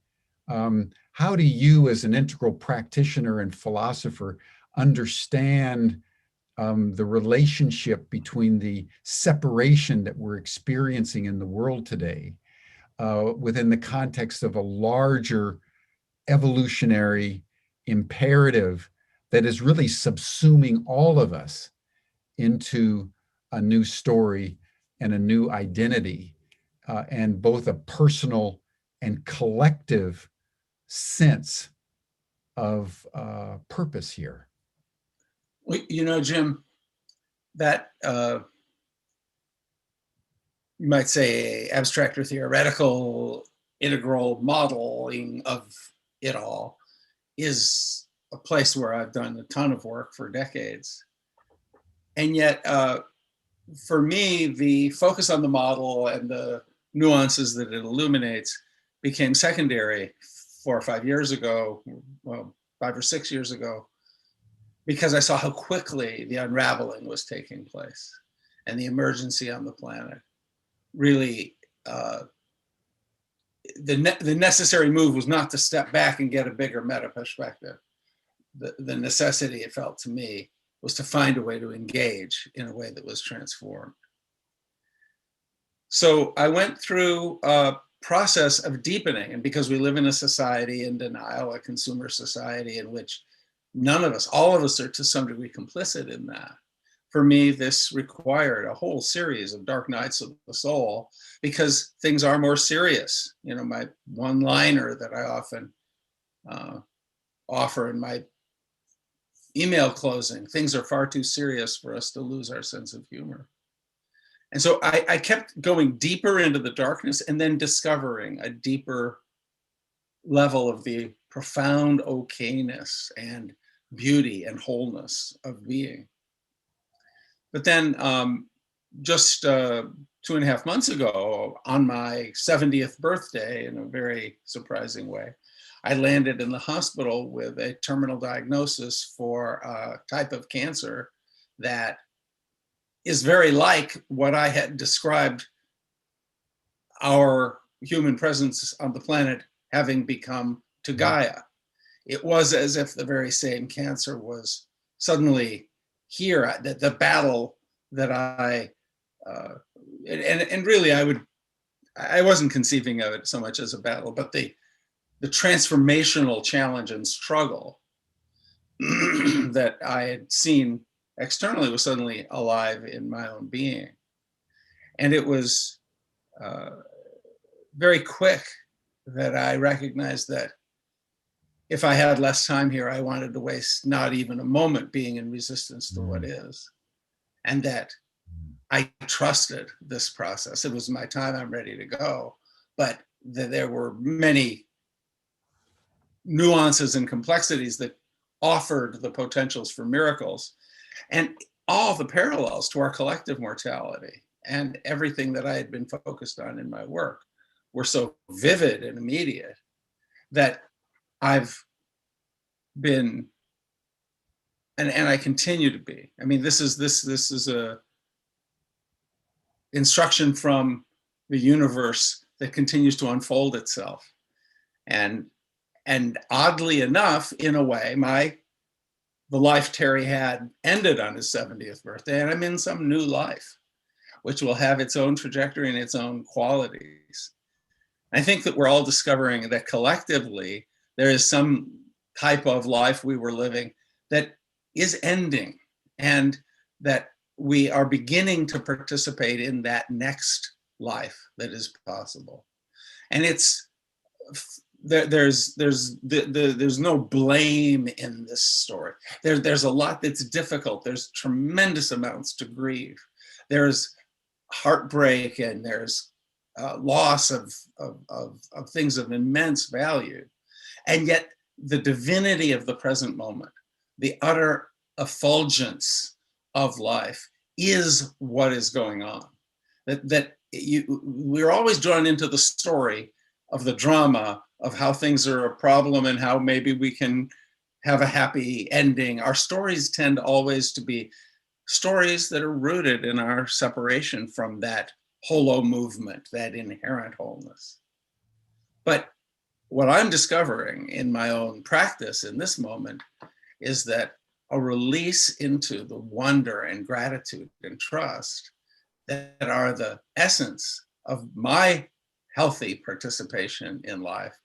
how do you, as an integral practitioner and philosopher, understand the relationship between the separation that we're experiencing in the world today within the context of a larger evolutionary imperative that is really subsuming all of us into a new story and a new identity, and both a personal and collective sense of purpose here? Well, Jim, that you might say abstract or theoretical integral modeling of it all is a place where I've done a ton of work for decades. And yet, for me, the focus on the model and the nuances that it illuminates became secondary 4 or 5 years ago, well, 5 or 6 years ago, because I saw how quickly the unraveling was taking place and the emergency on the planet. Really, the necessary move was not to step back and get a bigger meta perspective. The necessity, it felt to me, was to find a way to engage in a way that was transformed. So I went through a process of deepening, and because we live in a society in denial, a consumer society in which none of us, all of us are to some degree complicit in that. For me, this required a whole series of dark nights of the soul because things are more serious. My one-liner that I often offer in my email closing, things are far too serious for us to lose our sense of humor. And so I kept going deeper into the darkness and then discovering a deeper level of the profound okayness and beauty and wholeness of being. But then just 2.5 months ago, on my 70th birthday, in a very surprising way, I landed in the hospital with a terminal diagnosis for a type of cancer that is very like what I had described our human presence on the planet having become to Gaia. It was as if the very same cancer was suddenly here, that the battle that and really I wasn't conceiving of it so much as a battle, but the transformational challenge and struggle that I had seen externally was suddenly alive in my own being. And it was very quick that I recognized that if I had less time here, I wanted to waste not even a moment being in resistance to what is. And that I trusted this process. It was my time, I'm ready to go. But there were many nuances and complexities that offered the potentials for miracles, and all the parallels to our collective mortality and everything that I had been focused on in my work were so vivid and immediate that I've been, and I continue to be. I mean, this is a instruction from the universe that continues to unfold itself. And oddly enough, in a way, the life Terry had ended on his 70th birthday, and I'm in some new life, which will have its own trajectory and its own qualities. I think that we're all discovering that collectively there is some type of life we were living that is ending, and that we are beginning to participate in that next life that is possible. And it's there's no blame in this story. There's a lot that's difficult. There's tremendous amounts to grieve. There's heartbreak, and there's loss of things of immense value. And yet the divinity of the present moment, the utter effulgence of life, is what is going on. We're always drawn into the story of the drama of how things are a problem and how maybe we can have a happy ending. Our stories tend always to be stories that are rooted in our separation from that Holomovement, that inherent wholeness. But what I'm discovering in my own practice in this moment is that a release into the wonder and gratitude and trust that are the essence of my healthy participation in life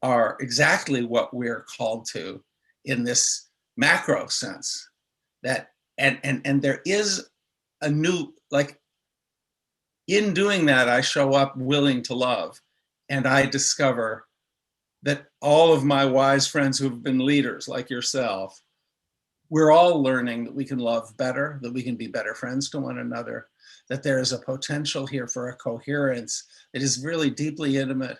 are exactly what we're called to in this macro sense. That and there is a new, like, in doing that, I show up willing to love, and I discover that all of my wise friends who've been leaders like yourself, we're all learning that we can love better, that we can be better friends to one another, that there is a potential here for a coherence that is really deeply intimate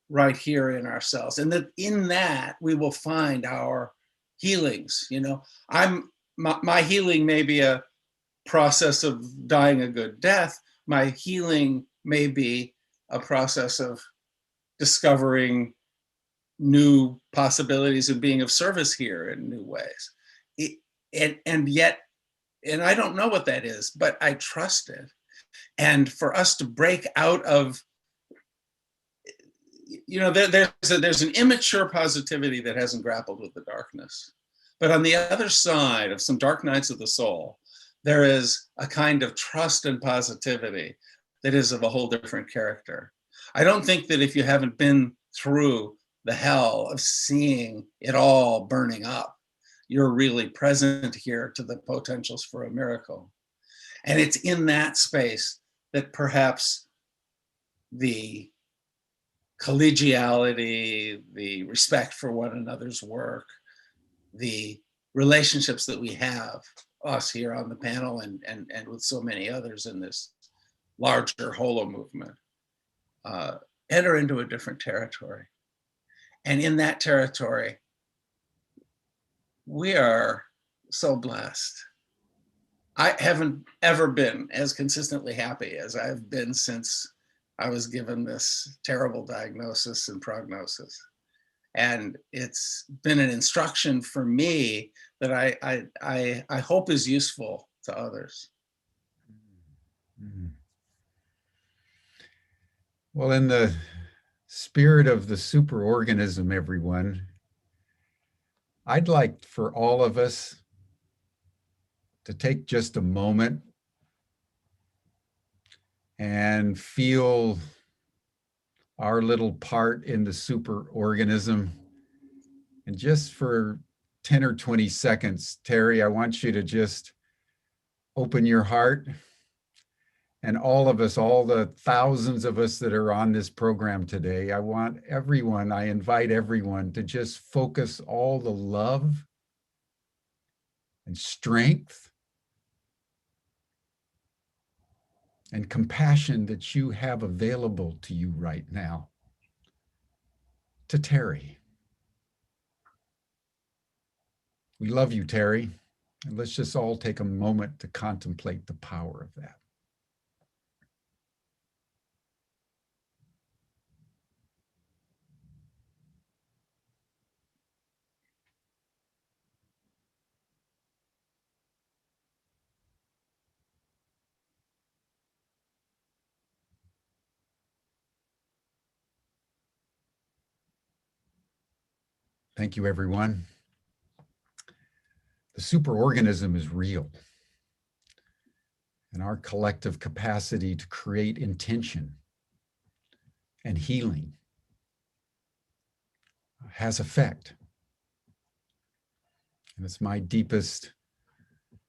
right here in ourselves. And that in that we will find our healings. You know, my healing may be a process of dying a good death. My healing may be a process of discovering new possibilities and being of service here in new ways. And yet, and I don't know what that is, but I trust it. And for us to break out of, you know, there's an immature positivity that hasn't grappled with the darkness. But on the other side of some dark nights of the soul, there is a kind of trust and positivity that is of a whole different character. I don't think that if you haven't been through the hell of seeing it all burning up, you're really present here to the potentials for a miracle. And it's in that space that perhaps the collegiality, the respect for one another's work, the relationships that we have, us here on the panel and with so many others in this larger Holomovement, enter into a different territory. And in that territory, we are so blessed. I haven't ever been as consistently happy as I've been since I was given this terrible diagnosis and prognosis. And it's been an instruction for me that I hope is useful to others. Well, in the spirit of the superorganism, everyone, I'd like for all of us to take just a moment and feel our little part in the superorganism. And just for 10 or 20 seconds, Terry, I want you to just open your heart. And all of us, all the thousands of us that are on this program today, I invite everyone to just focus all the love and strength and compassion that you have available to you right now to Terry. We love you, Terry. And let's just all take a moment to contemplate the power of that. Thank you, everyone. The superorganism is real. And our collective capacity to create intention and healing has effect. And it's my deepest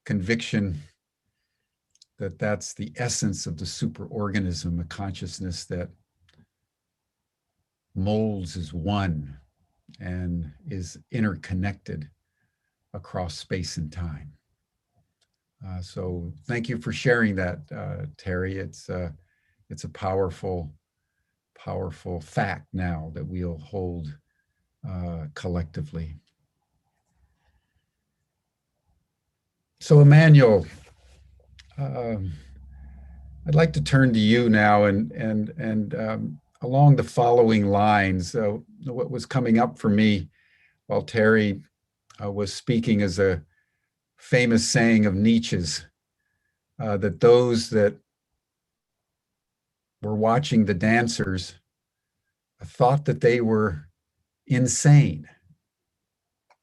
conviction that that's the essence of the superorganism, a consciousness that molds as one and is interconnected across space and time. So thank you for sharing that, Terry. It's a powerful, powerful fact now that we'll hold collectively. So Emanuel, I'd like to turn to you now and along the following lines. What was coming up for me while Terry was speaking is a famous saying of Nietzsche's, that those that were watching the dancers thought that they were insane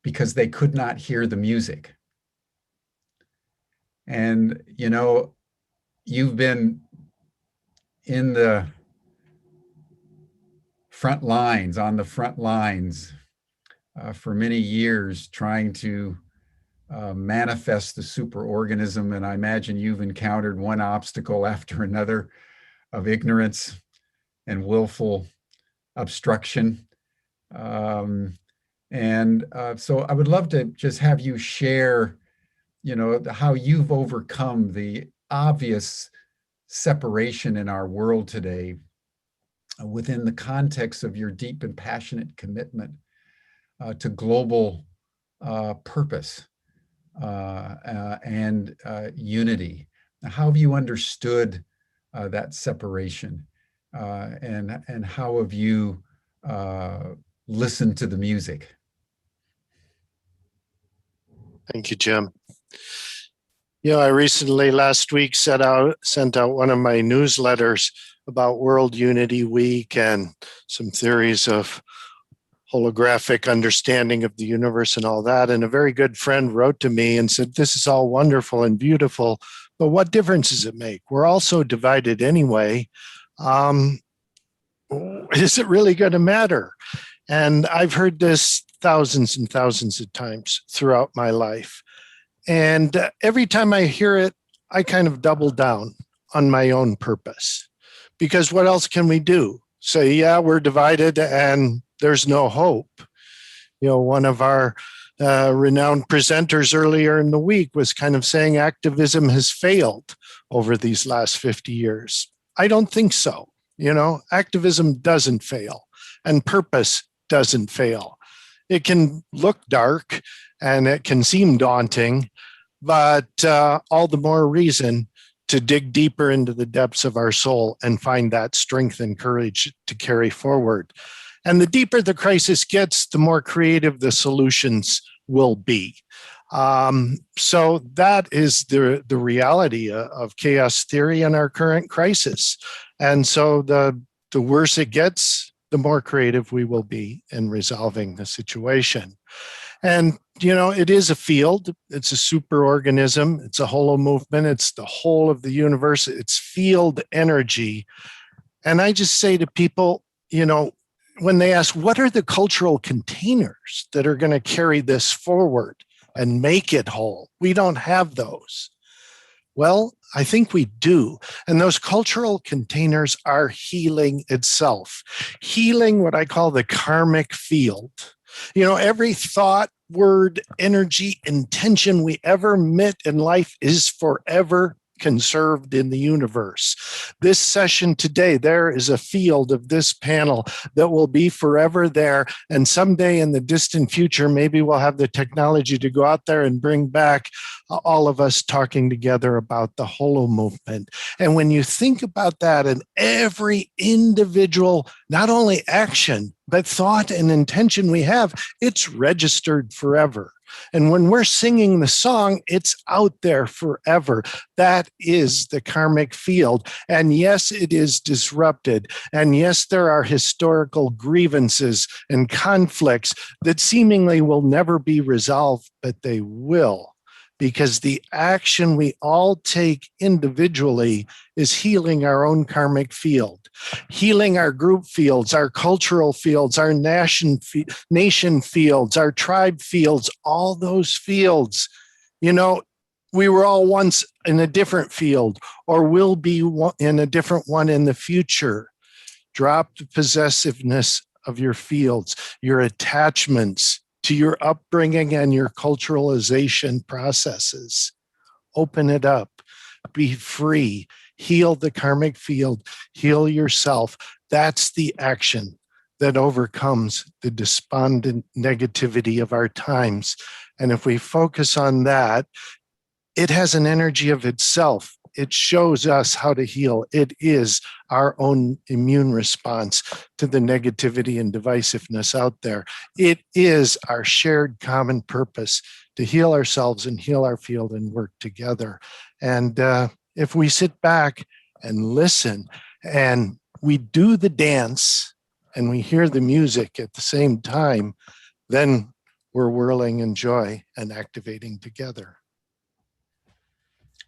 because they could not hear the music. And, you know, you've been in the front lines, on the front lines for many years, trying to manifest the superorganism. And I imagine you've encountered one obstacle after another of ignorance and willful obstruction. So I would love to just have you share, you know, how you've overcome the obvious separation in our world today within the context of your deep and passionate commitment to global purpose and unity. How have you understood that separation, and how have you listened to the music? Thank you, Jim. You know, I recently, last week, sent out one of my newsletters about World Unity Week and some theories of holographic understanding of the universe and all that. And a very good friend wrote to me and said, this is all wonderful and beautiful, but what difference does it make? We're all so divided anyway. Is it really going to matter? And I've heard this thousands and thousands of times throughout my life. And every time I hear it, I kind of double down on my own purpose. Because what else can we do? Say, yeah, we're divided and there's no hope. You know, one of our renowned presenters earlier in the week was kind of saying activism has failed over these last 50 years. I don't think so. You know, activism doesn't fail and purpose doesn't fail. It can look dark and it can seem daunting, but all the more reason to dig deeper into the depths of our soul and find that strength and courage to carry forward. And the deeper the crisis gets, the more creative the solutions will be. So that is the reality of chaos theory and our current crisis. And so the worse it gets, the more creative we will be in resolving the situation. And, you know, it is a field. It's a superorganism. It's a holomovement. It's the whole of the universe. It's field energy. And I just say to people, you know, when they ask, what are the cultural containers that are going to carry this forward and make it whole? We don't have those. Well, I think we do. And those cultural containers are healing itself. Healing what I call the karmic field. You know, every thought, word, energy, intention we ever emit in life is forever conserved in the universe. This session today, there is a field of this panel that will be forever there. And someday in the distant future, maybe we'll have the technology to go out there and bring back all of us talking together about the Holomovement. And when you think about that and every individual, not only action, but thought and intention we have, it's registered forever. And when we're singing the song, it's out there forever. That is the karmic field. And yes, it is disrupted. And yes, there are historical grievances and conflicts that seemingly will never be resolved, but they will. Because the action we all take individually is healing our own karmic field, healing our group fields, our cultural fields, our nation fields, our tribe fields, all those fields. You know, we were all once in a different field or will be in a different one in the future. Drop the possessiveness of your fields, your attachments to your upbringing and your culturalization processes. Open it up, be free, heal the karmic field, heal yourself. That's the action that overcomes the despondent negativity of our times. And if we focus on that, it has an energy of itself. It shows us how to heal. It is our own immune response to the negativity and divisiveness out there. It is our shared common purpose to heal ourselves and heal our field and work together. And if we sit back and listen and we do the dance and we hear the music at the same time, then we're whirling in joy and activating together.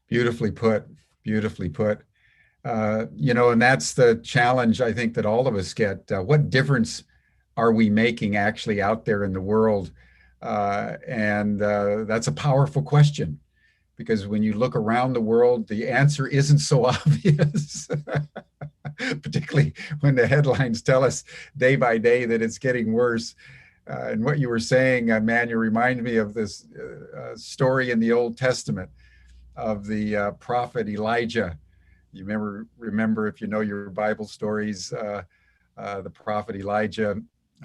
Beautifully put, beautifully put. You know, and that's the challenge I think that all of us get. What difference are we making actually out there in the world? And that's a powerful question, because when you look around the world, the answer isn't so obvious, particularly when the headlines tell us day by day that it's getting worse. And what you were saying, man, you remind me of this story in the Old Testament of the prophet Elijah. You remember if you know your Bible stories, the prophet Elijah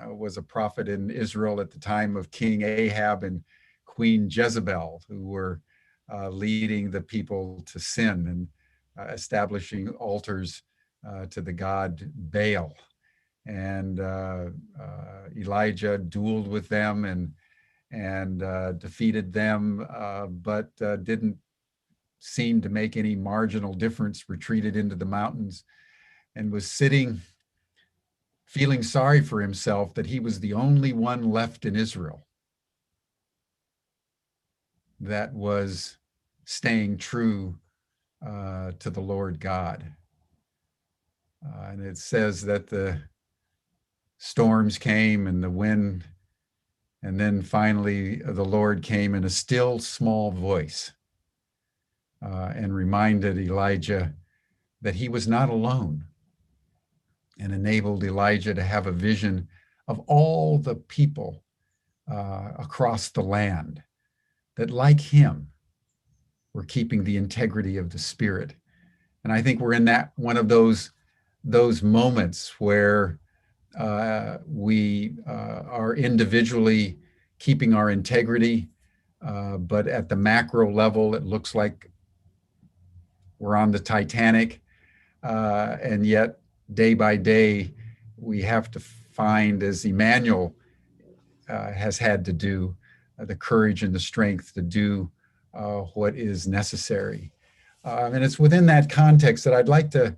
was a prophet in Israel at the time of King Ahab and Queen Jezebel, who were leading the people to sin and establishing altars to the god Baal. And Elijah dueled with them and defeated them, but didn't seem to make any marginal difference, retreated into the mountains and was sitting, feeling sorry for himself that he was the only one left in Israel that was staying true to the Lord God. And it says that the storms came and the wind, and then finally the Lord came in a still small voice and reminded Elijah that he was not alone, and enabled Elijah to have a vision of all the people across the land that, like him, were keeping the integrity of the spirit. And I think we're in that one of those moments where we are individually keeping our integrity, but at the macro level, it looks like we're on the Titanic, and yet day by day, we have to find, as Emanuel has had to do, the courage and the strength to do what is necessary. And it's within that context that I'd like to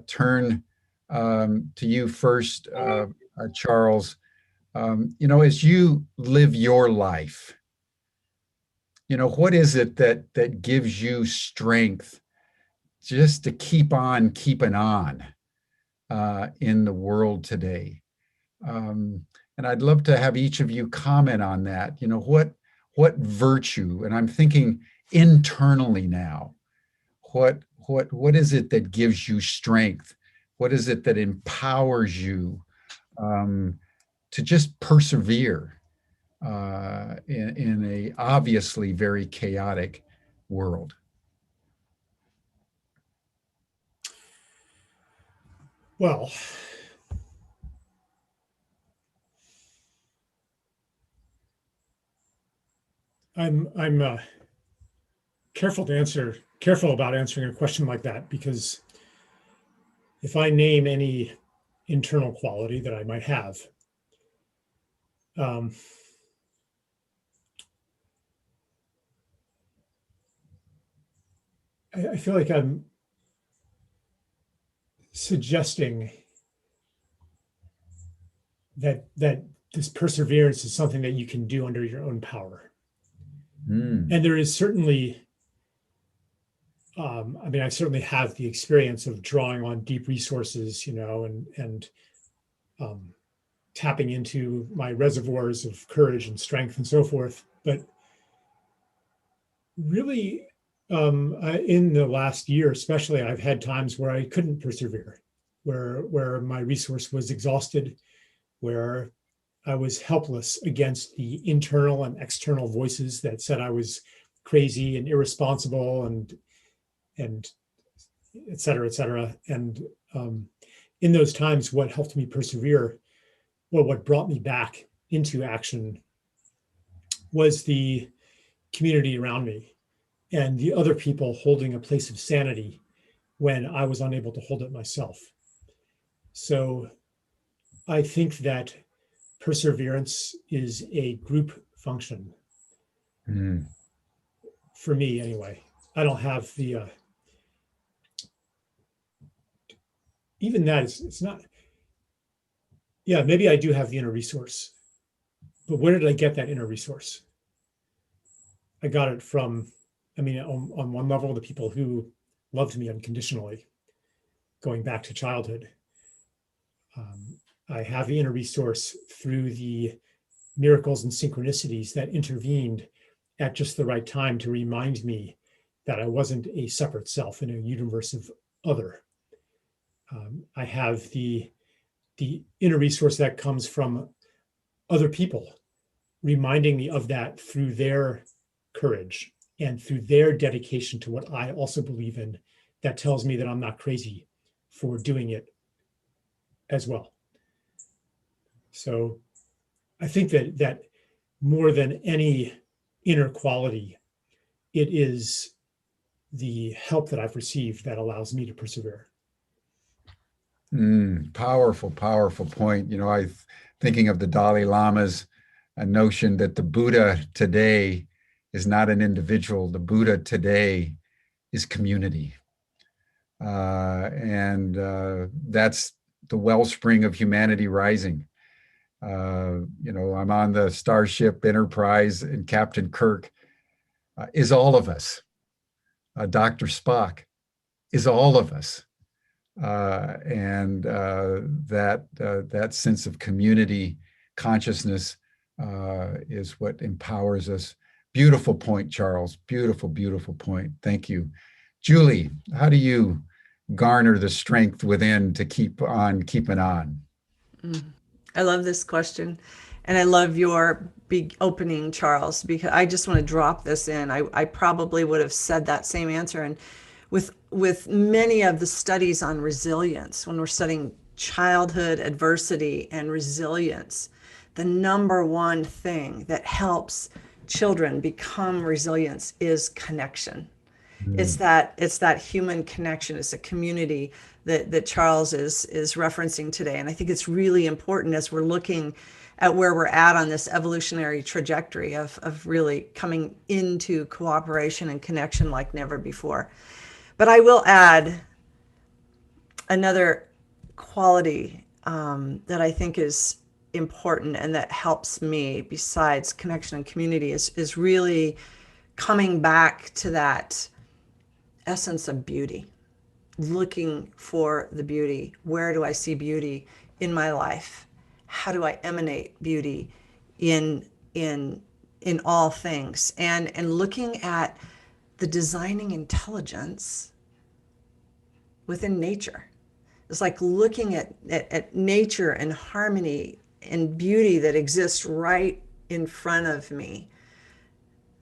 turn to you first, Charles. You know, as you live your life, you know, what is it that gives you strength just to keep on keeping on in the world today? And I'd love to have each of you comment on that. You know, what virtue, and I'm thinking internally now, what is it that gives you strength? What is it that empowers you to just persevere in a obviously very chaotic world? Well, I'm careful about answering a question like that, because if I name any internal quality that I might have, I feel like I'm suggesting that this perseverance is something that you can do under your own power. And there is certainly, I certainly have the experience of drawing on deep resources, and tapping into my reservoirs of courage and strength and so forth. But really, in the last year, especially, I've had times where I couldn't persevere, where my resource was exhausted, where I was helpless against the internal and external voices that said I was crazy and irresponsible and et cetera, et cetera. And in those times, what helped me persevere, what brought me back into action, was the community around me and the other people holding a place of sanity when I was unable to hold it myself. So I think that perseverance is a group function. For me, anyway. I don't have the, even that, it's not, yeah, maybe I do have the inner resource, but where did I get that inner resource? I got it from, on one level, the people who loved me unconditionally, going back to childhood. I have the inner resource through the miracles and synchronicities that intervened at just the right time to remind me that I wasn't a separate self in a universe of other. I have the inner resource that comes from other people reminding me of that through their courage and through their dedication to what I also believe in, that tells me that I'm not crazy for doing it as well. So I think that more than any inner quality, it is the help that I've received that allows me to persevere. Powerful, powerful point. I'm thinking of the Dalai Lama's notion that the Buddha today is not an individual. The Buddha today is community. And that's the wellspring of humanity rising. I'm on the Starship Enterprise, and Captain Kirk is all of us. Dr. Spock is all of us. And that sense of community consciousness is what empowers us. Beautiful point, Charles. Beautiful, beautiful point. Thank you. Julie, how do you garner the strength within to keep on keeping on? I love this question. And I love your big opening, Charles, because I just want to drop this in. I probably would have said that same answer. And with many of the studies on resilience, when we're studying childhood adversity and resilience, the number one thing that helps children become resilient is connection. It's that human connection. It's a community that Charles is referencing today. And I think it's really important as we're looking at where we're at on this evolutionary trajectory of really coming into cooperation and connection like never before. But I will add another quality that I think is important and that helps me besides connection and community is really coming back to that essence of beauty, looking for the beauty. Where do I see beauty in my life? How do I emanate beauty in all things? And looking at the designing intelligence within nature. It's like looking at nature and harmony and beauty that exists right in front of me.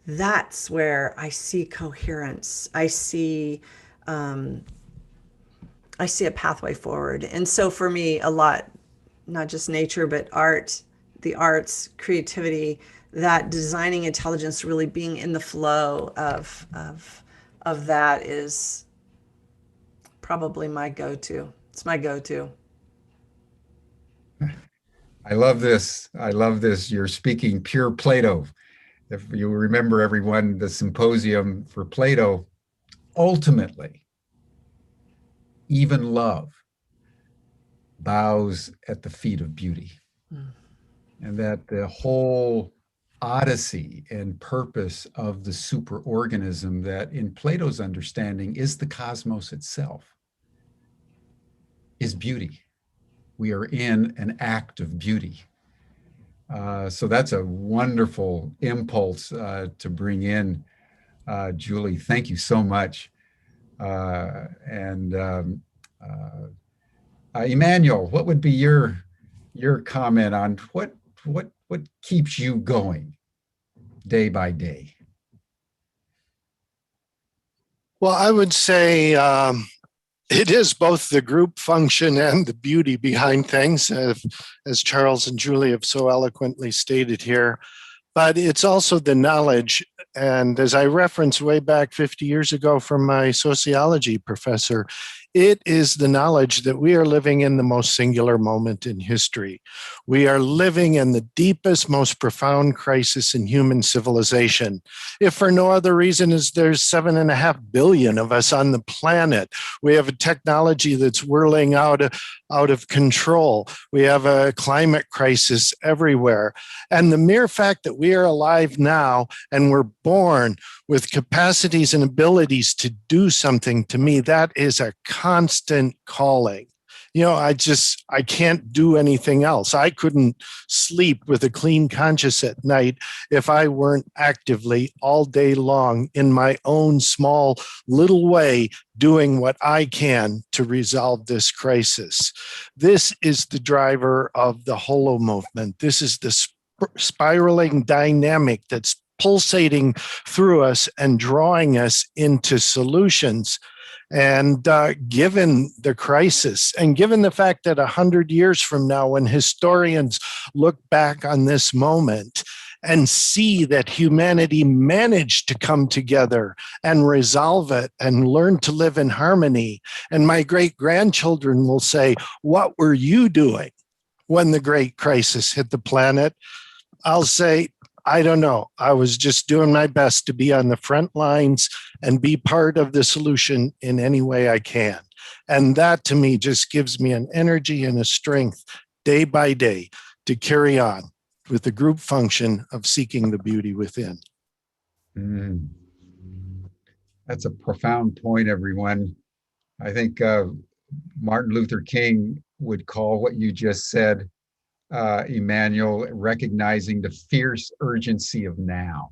that's where I see coherence. I see a pathway forward. And so for me, a lot, not just nature, but art, the arts, creativity, that designing intelligence, really being in the flow of that is probably my go-to. It's my go-to. I love this. I love this. You're speaking pure Plato. If you remember, everyone, the symposium for Plato, ultimately, even love bows at the feet of beauty. And that the whole odyssey and purpose of the superorganism, that in Plato's understanding is the cosmos itself, is beauty. We are in an act of beauty. So that's a wonderful impulse to bring in, Julie. Thank you so much. Emanuel, what would be your comment on what keeps you going day by day? Well, I would say it is both the group function and the beauty behind things, as Charles and Julie have so eloquently stated here. But it's also the knowledge. And as I referenced way back 50 years ago from my sociology professor, it is the knowledge that we are living in the most singular moment in history. We are living in the deepest, most profound crisis in human civilization. If for no other reason as there's 7.5 billion of us on the planet, we have a technology that's whirling out of control. We have a climate crisis everywhere. And the mere fact that we are alive now and we're born with capacities and abilities to do something, to me, that is a constant calling. You know, I can't do anything else. I couldn't sleep with a clean conscience at night if I weren't actively all day long in my own small little way doing what I can to resolve this crisis. This is the driver of the Holomovement. This is the spiraling dynamic that's pulsating through us and drawing us into solutions. And given the crisis, and given the fact that 100 years from now, when historians look back on this moment and see that humanity managed to come together and resolve it and learn to live in harmony, and my great-grandchildren will say, "What were you doing when the great crisis hit the planet?" I'll say, I don't know. I was just doing my best to be on the front lines and be part of the solution in any way I can. And that to me just gives me an energy and a strength day by day to carry on with the group function of seeking the beauty within. That's a profound point, everyone. I think Martin Luther King would call what you just said, Emanuel, recognizing the fierce urgency of now.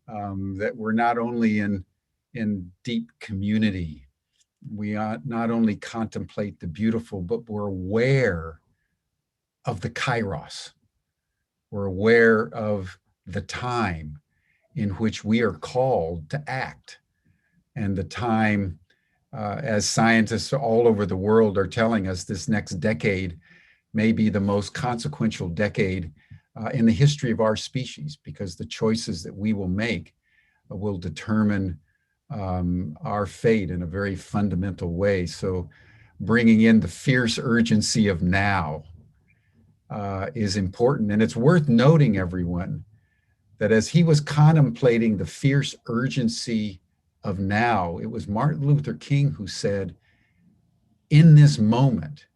That we're not only in deep community, we not only contemplate the beautiful, but we're aware of the kairos. We're aware of the time in which we are called to act. And the time, as scientists all over the world are telling us, this next decade may be the most consequential decade in the history of our species, because the choices that we will make will determine our fate in a very fundamental way. So bringing in the fierce urgency of now is important. And it's worth noting, everyone, that as he was contemplating the fierce urgency of now, it was Martin Luther King who said, in this moment,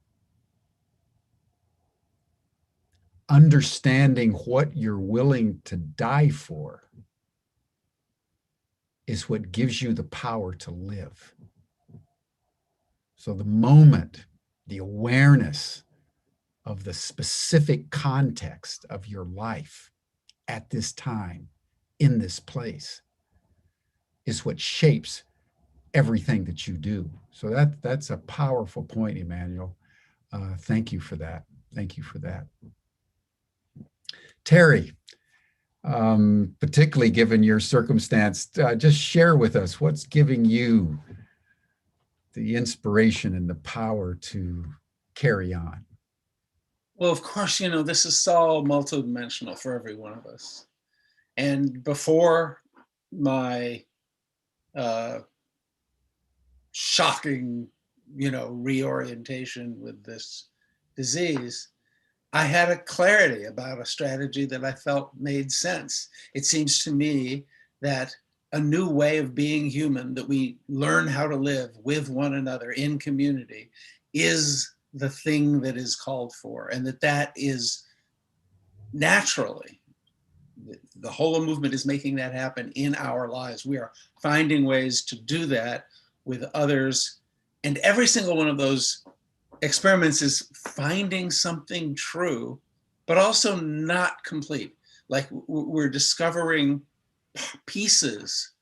understanding what you're willing to die for is what gives you the power to live. So the moment, the awareness of the specific context of your life at this time, in this place, is what shapes everything that you do. So that's a powerful point, Emanuel. Thank you for that. Thank you for that. Terry, particularly given your circumstance. Just share with us what's giving you the inspiration and the power to carry on. Well, of course, this is so multidimensional for every one of us. And before my shocking, reorientation with this disease, I had a clarity about a strategy that I felt made sense. It seems to me that a new way of being human, that we learn how to live with one another in community, is the thing that is called for, and that is naturally, the Holomovement is making that happen in our lives. We are finding ways to do that with others, and every single one of those experiments is finding something true, but also not complete. Like we're discovering pieces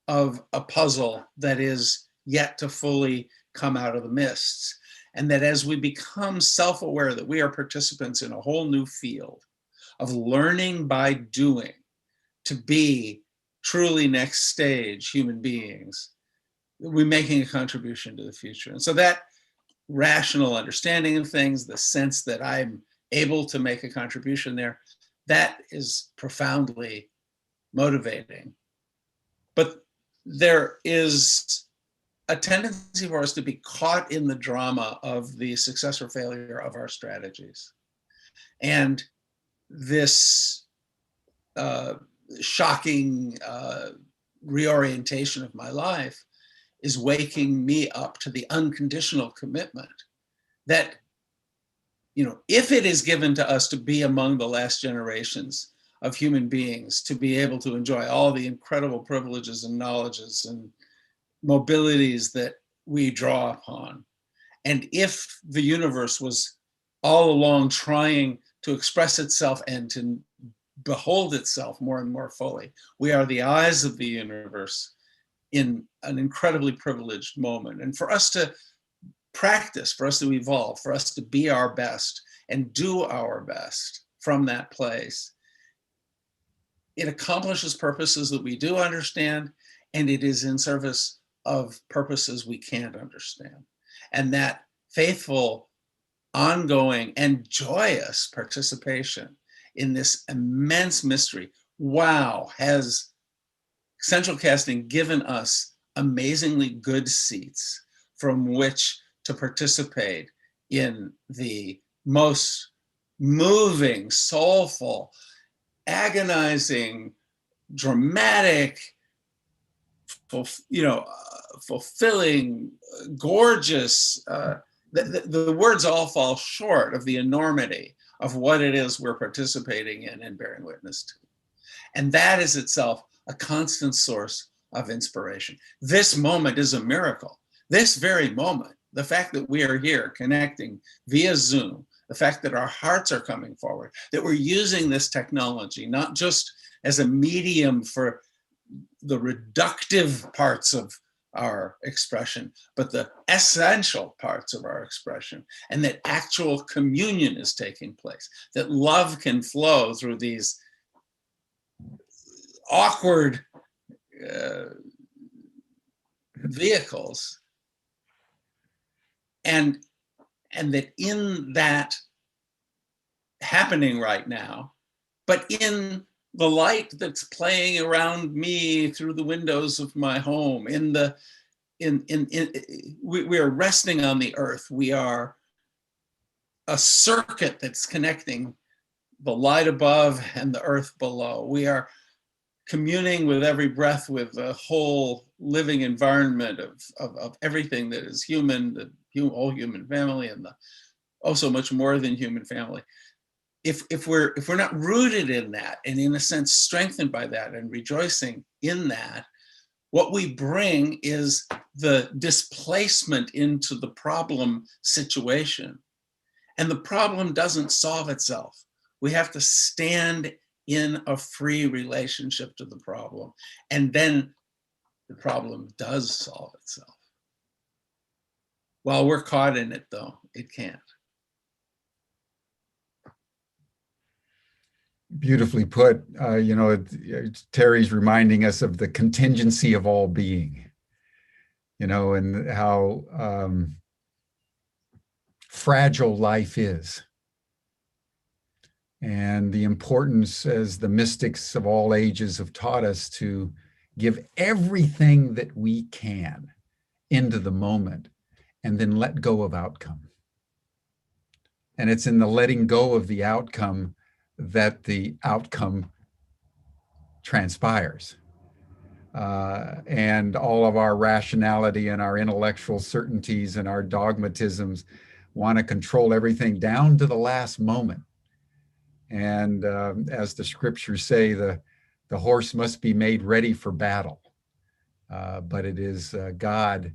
of a puzzle that is yet to fully come out of the mists. And that as we become self-aware that we are participants in a whole new field of learning by doing to be truly next stage human beings, we're making a contribution to the future. And so that rational understanding of things, the sense that I'm able to make a contribution there, that is profoundly motivating. But there is a tendency for us to be caught in the drama of the success or failure of our strategies. And this shocking reorientation of my life is waking me up to the unconditional commitment that, if it is given to us to be among the last generations of human beings, to be able to enjoy all the incredible privileges and knowledges and mobilities that we draw upon, and if the universe was all along trying to express itself and to behold itself more and more fully, we are the eyes of the universe in an incredibly privileged moment. And for us to practice, for us to evolve, for us to be our best and do our best from that place, it accomplishes purposes that we do understand, and it is in service of purposes we can't understand. And that faithful, ongoing, and joyous participation in this immense mystery, wow, has central casting given us amazingly good seats from which to participate in the most moving, soulful, agonizing, dramatic, fulfilling, gorgeous. The words all fall short of the enormity of what it is we're participating in and bearing witness to. And that is itself a constant source of inspiration. This moment is a miracle. This very moment, the fact that we are here connecting via Zoom, the fact that our hearts are coming forward, that we're using this technology, not just as a medium for the reductive parts of our expression, but the essential parts of our expression, and that actual communion is taking place, that love can flow through these awkward vehicles, and that in that happening right now, but in the light that's playing around me through the windows of my home, we are resting on the earth. We are a circuit that's connecting the light above and the earth below. We are communing with every breath with the whole living environment of everything that is human, the whole human family, and the so much more than human family. If we're not rooted in that, and in a sense strengthened by that and rejoicing in that, what we bring is the displacement into the problem situation. And the problem doesn't solve itself. We have to stand in a free relationship to the problem. And then the problem does solve itself. While we're caught in it, though, it can't. Beautifully put. Terry's reminding us of the contingency of all being, and how fragile life is. And the importance, as the mystics of all ages have taught us, to give everything that we can into the moment and then let go of outcome. And it's in the letting go of the outcome that the outcome transpires. And all of our rationality and our intellectual certainties and our dogmatisms want to control everything down to the last moment. And as the scriptures say, the horse must be made ready for battle. But it is God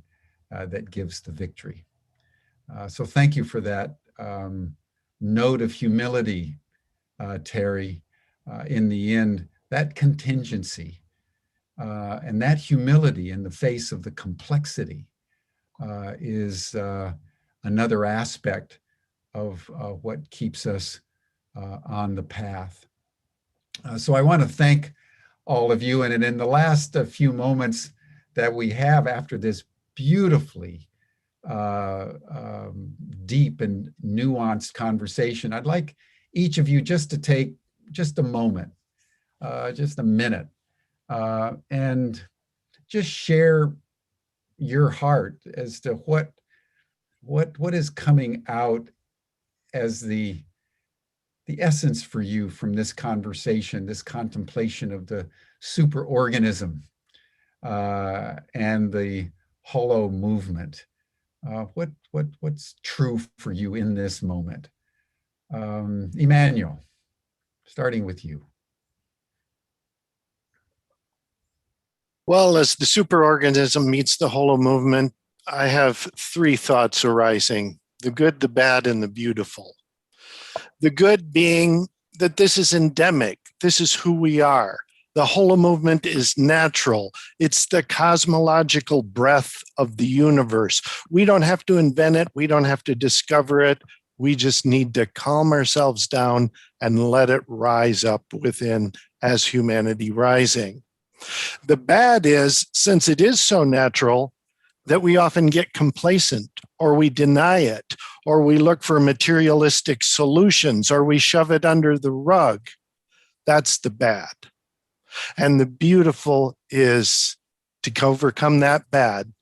that gives the victory. So thank you for that note of humility, Terry. In the end, that contingency and that humility in the face of the complexity is another aspect of what keeps us on the path. So I want to thank all of you. And in the last few moments that we have after this beautifully deep and nuanced conversation, I'd like each of you just to take just a moment, just a minute, and just share your heart as to what is coming out as the essence for you from this conversation, this contemplation of the superorganism and the Holomovement. What's true for you in this moment? Emanuel, starting with you. Well, as the superorganism meets the Holomovement, I have three thoughts arising: the good, the bad, and the beautiful. The good being that this is endemic. This is who we are. The Holomovement is natural. It's the cosmological breath of the universe. We don't have to invent it. We don't have to discover it. We just need to calm ourselves down and let it rise up within as humanity rising. The bad is, since it is so natural, that we often get complacent, or we deny it, or we look for materialistic solutions, or we shove it under the rug. That's the bad. And the beautiful is, to overcome that bad,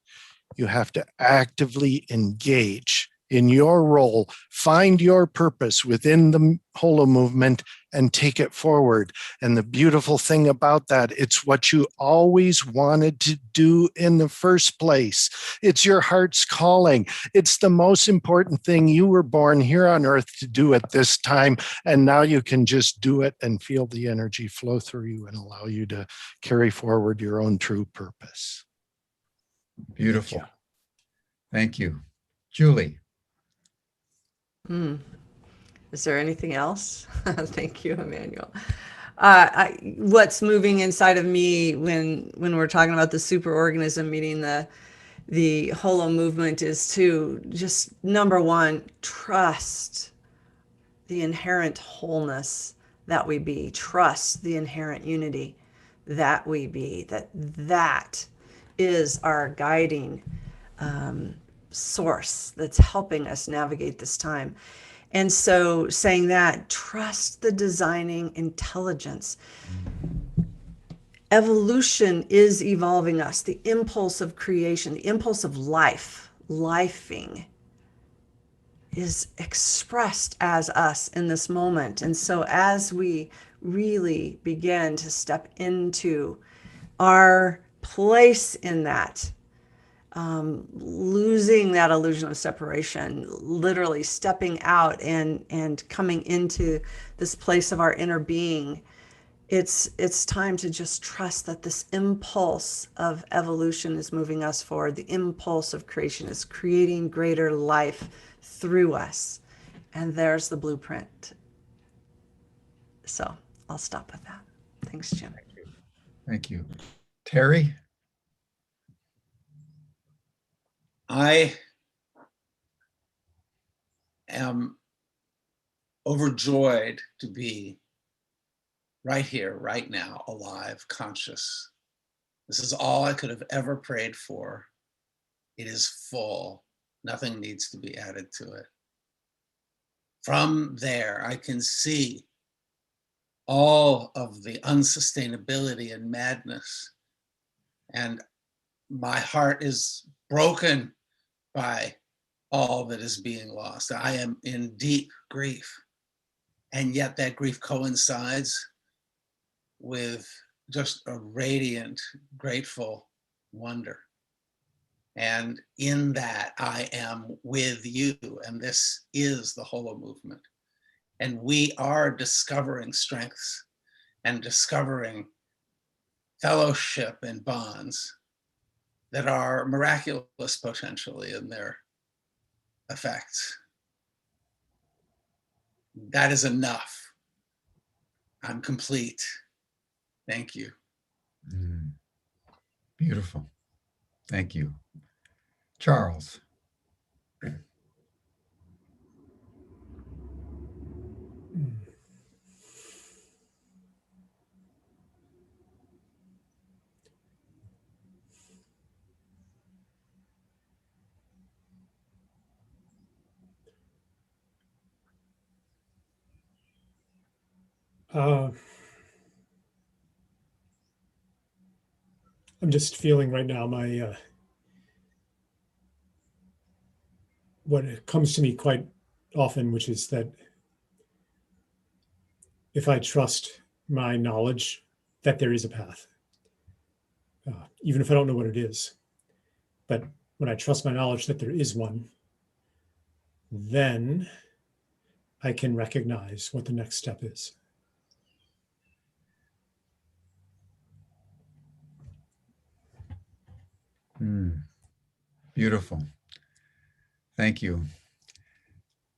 you have to actively engage in your role, find your purpose within the Holomovement and take it forward. And the beautiful thing about that, it's what you always wanted to do in the first place. It's your heart's calling. It's the most important thing you were born here on earth to do at this time. And now you can just do it and feel the energy flow through you and allow you to carry forward your own true purpose. Beautiful. Thank you. Julie. Is there anything else? Thank you, Emanuel. What's moving inside of me when we're talking about the superorganism meeting the Holomovement is to just, number one, trust the inherent wholeness that we be. Trust the inherent unity that we be. That is our guiding source that's helping us navigate this time. And so saying that, trust the designing intelligence. Evolution is evolving us. The impulse of creation, the impulse of lifing is expressed as us in this moment. And so as we really begin to step into our place in that, losing that illusion of separation, literally stepping out and coming into this place of our inner being, it's time to just trust that this impulse of evolution is moving us forward. The impulse of creation is creating greater life through us. And there's the blueprint. So I'll stop with that. Thanks, Jim. Thank you. Terry? I am overjoyed to be right here, right now, alive, conscious. This is all I could have ever prayed for. It is full. Nothing needs to be added to it. From there, I can see all of the unsustainability and madness. And my heart is broken by all that is being lost. I am in deep grief. And yet that grief coincides with just a radiant, grateful wonder. And in that, I am with you. And this is the Holomovement. And we are discovering strengths and discovering fellowship and bonds that are miraculous potentially in their effects. That is enough. I'm complete. Thank you. Beautiful. Thank you. Charles. I'm just feeling right now my what comes to me quite often, which is that if I trust my knowledge that there is a path, even if I don't know what it is, but when I trust my knowledge that there is one, then I can recognize what the next step is. Beautiful. Thank you.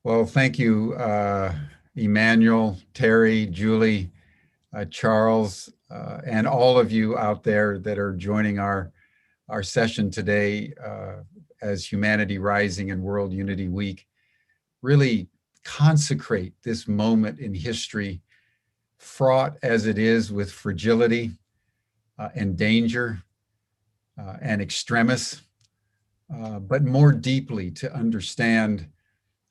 Well, thank you, Emanuel, Terry, Julie, Charles, and all of you out there that are joining our session today as Humanity Rising and World Unity Week. Really consecrate this moment in history, fraught as it is with fragility and danger and extremis, but more deeply to understand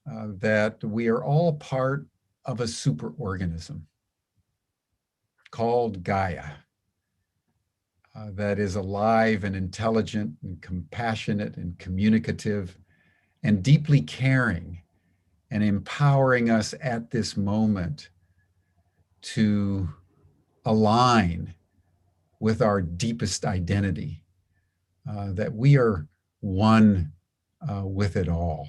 that we are all part of a superorganism called Gaia that is alive and intelligent and compassionate and communicative and deeply caring and empowering us at this moment to align with our deepest identity, that we are one with it all.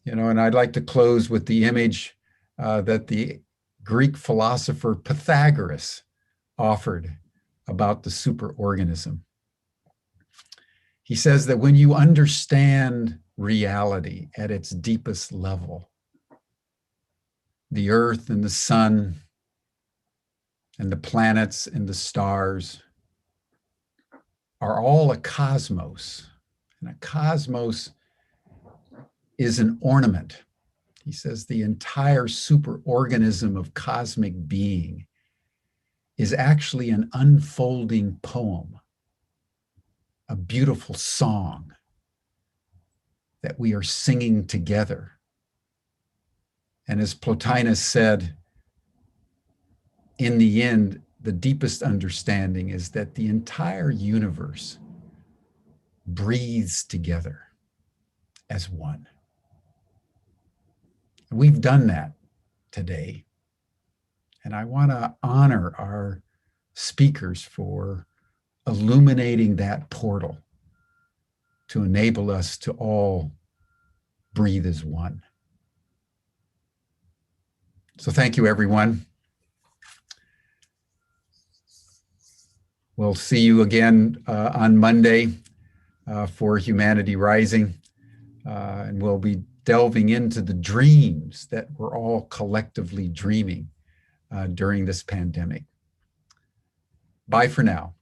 You know, and I'd like to close with the image that the Greek philosopher Pythagoras offered about the superorganism. He says that when you understand reality at its deepest level, the earth and the sun and the planets and the stars are all a cosmos, and a cosmos is an ornament. He says the entire superorganism of cosmic being is actually an unfolding poem, a beautiful song that we are singing together. And as Plotinus said, in the end, the deepest understanding is that the entire universe breathes together as one. We've done that today. And I want to honor our speakers for illuminating that portal to enable us to all breathe as one. So thank you, everyone. We'll see you again on Monday for Humanity Rising. And we'll be delving into the dreams that we're all collectively dreaming during this pandemic. Bye for now.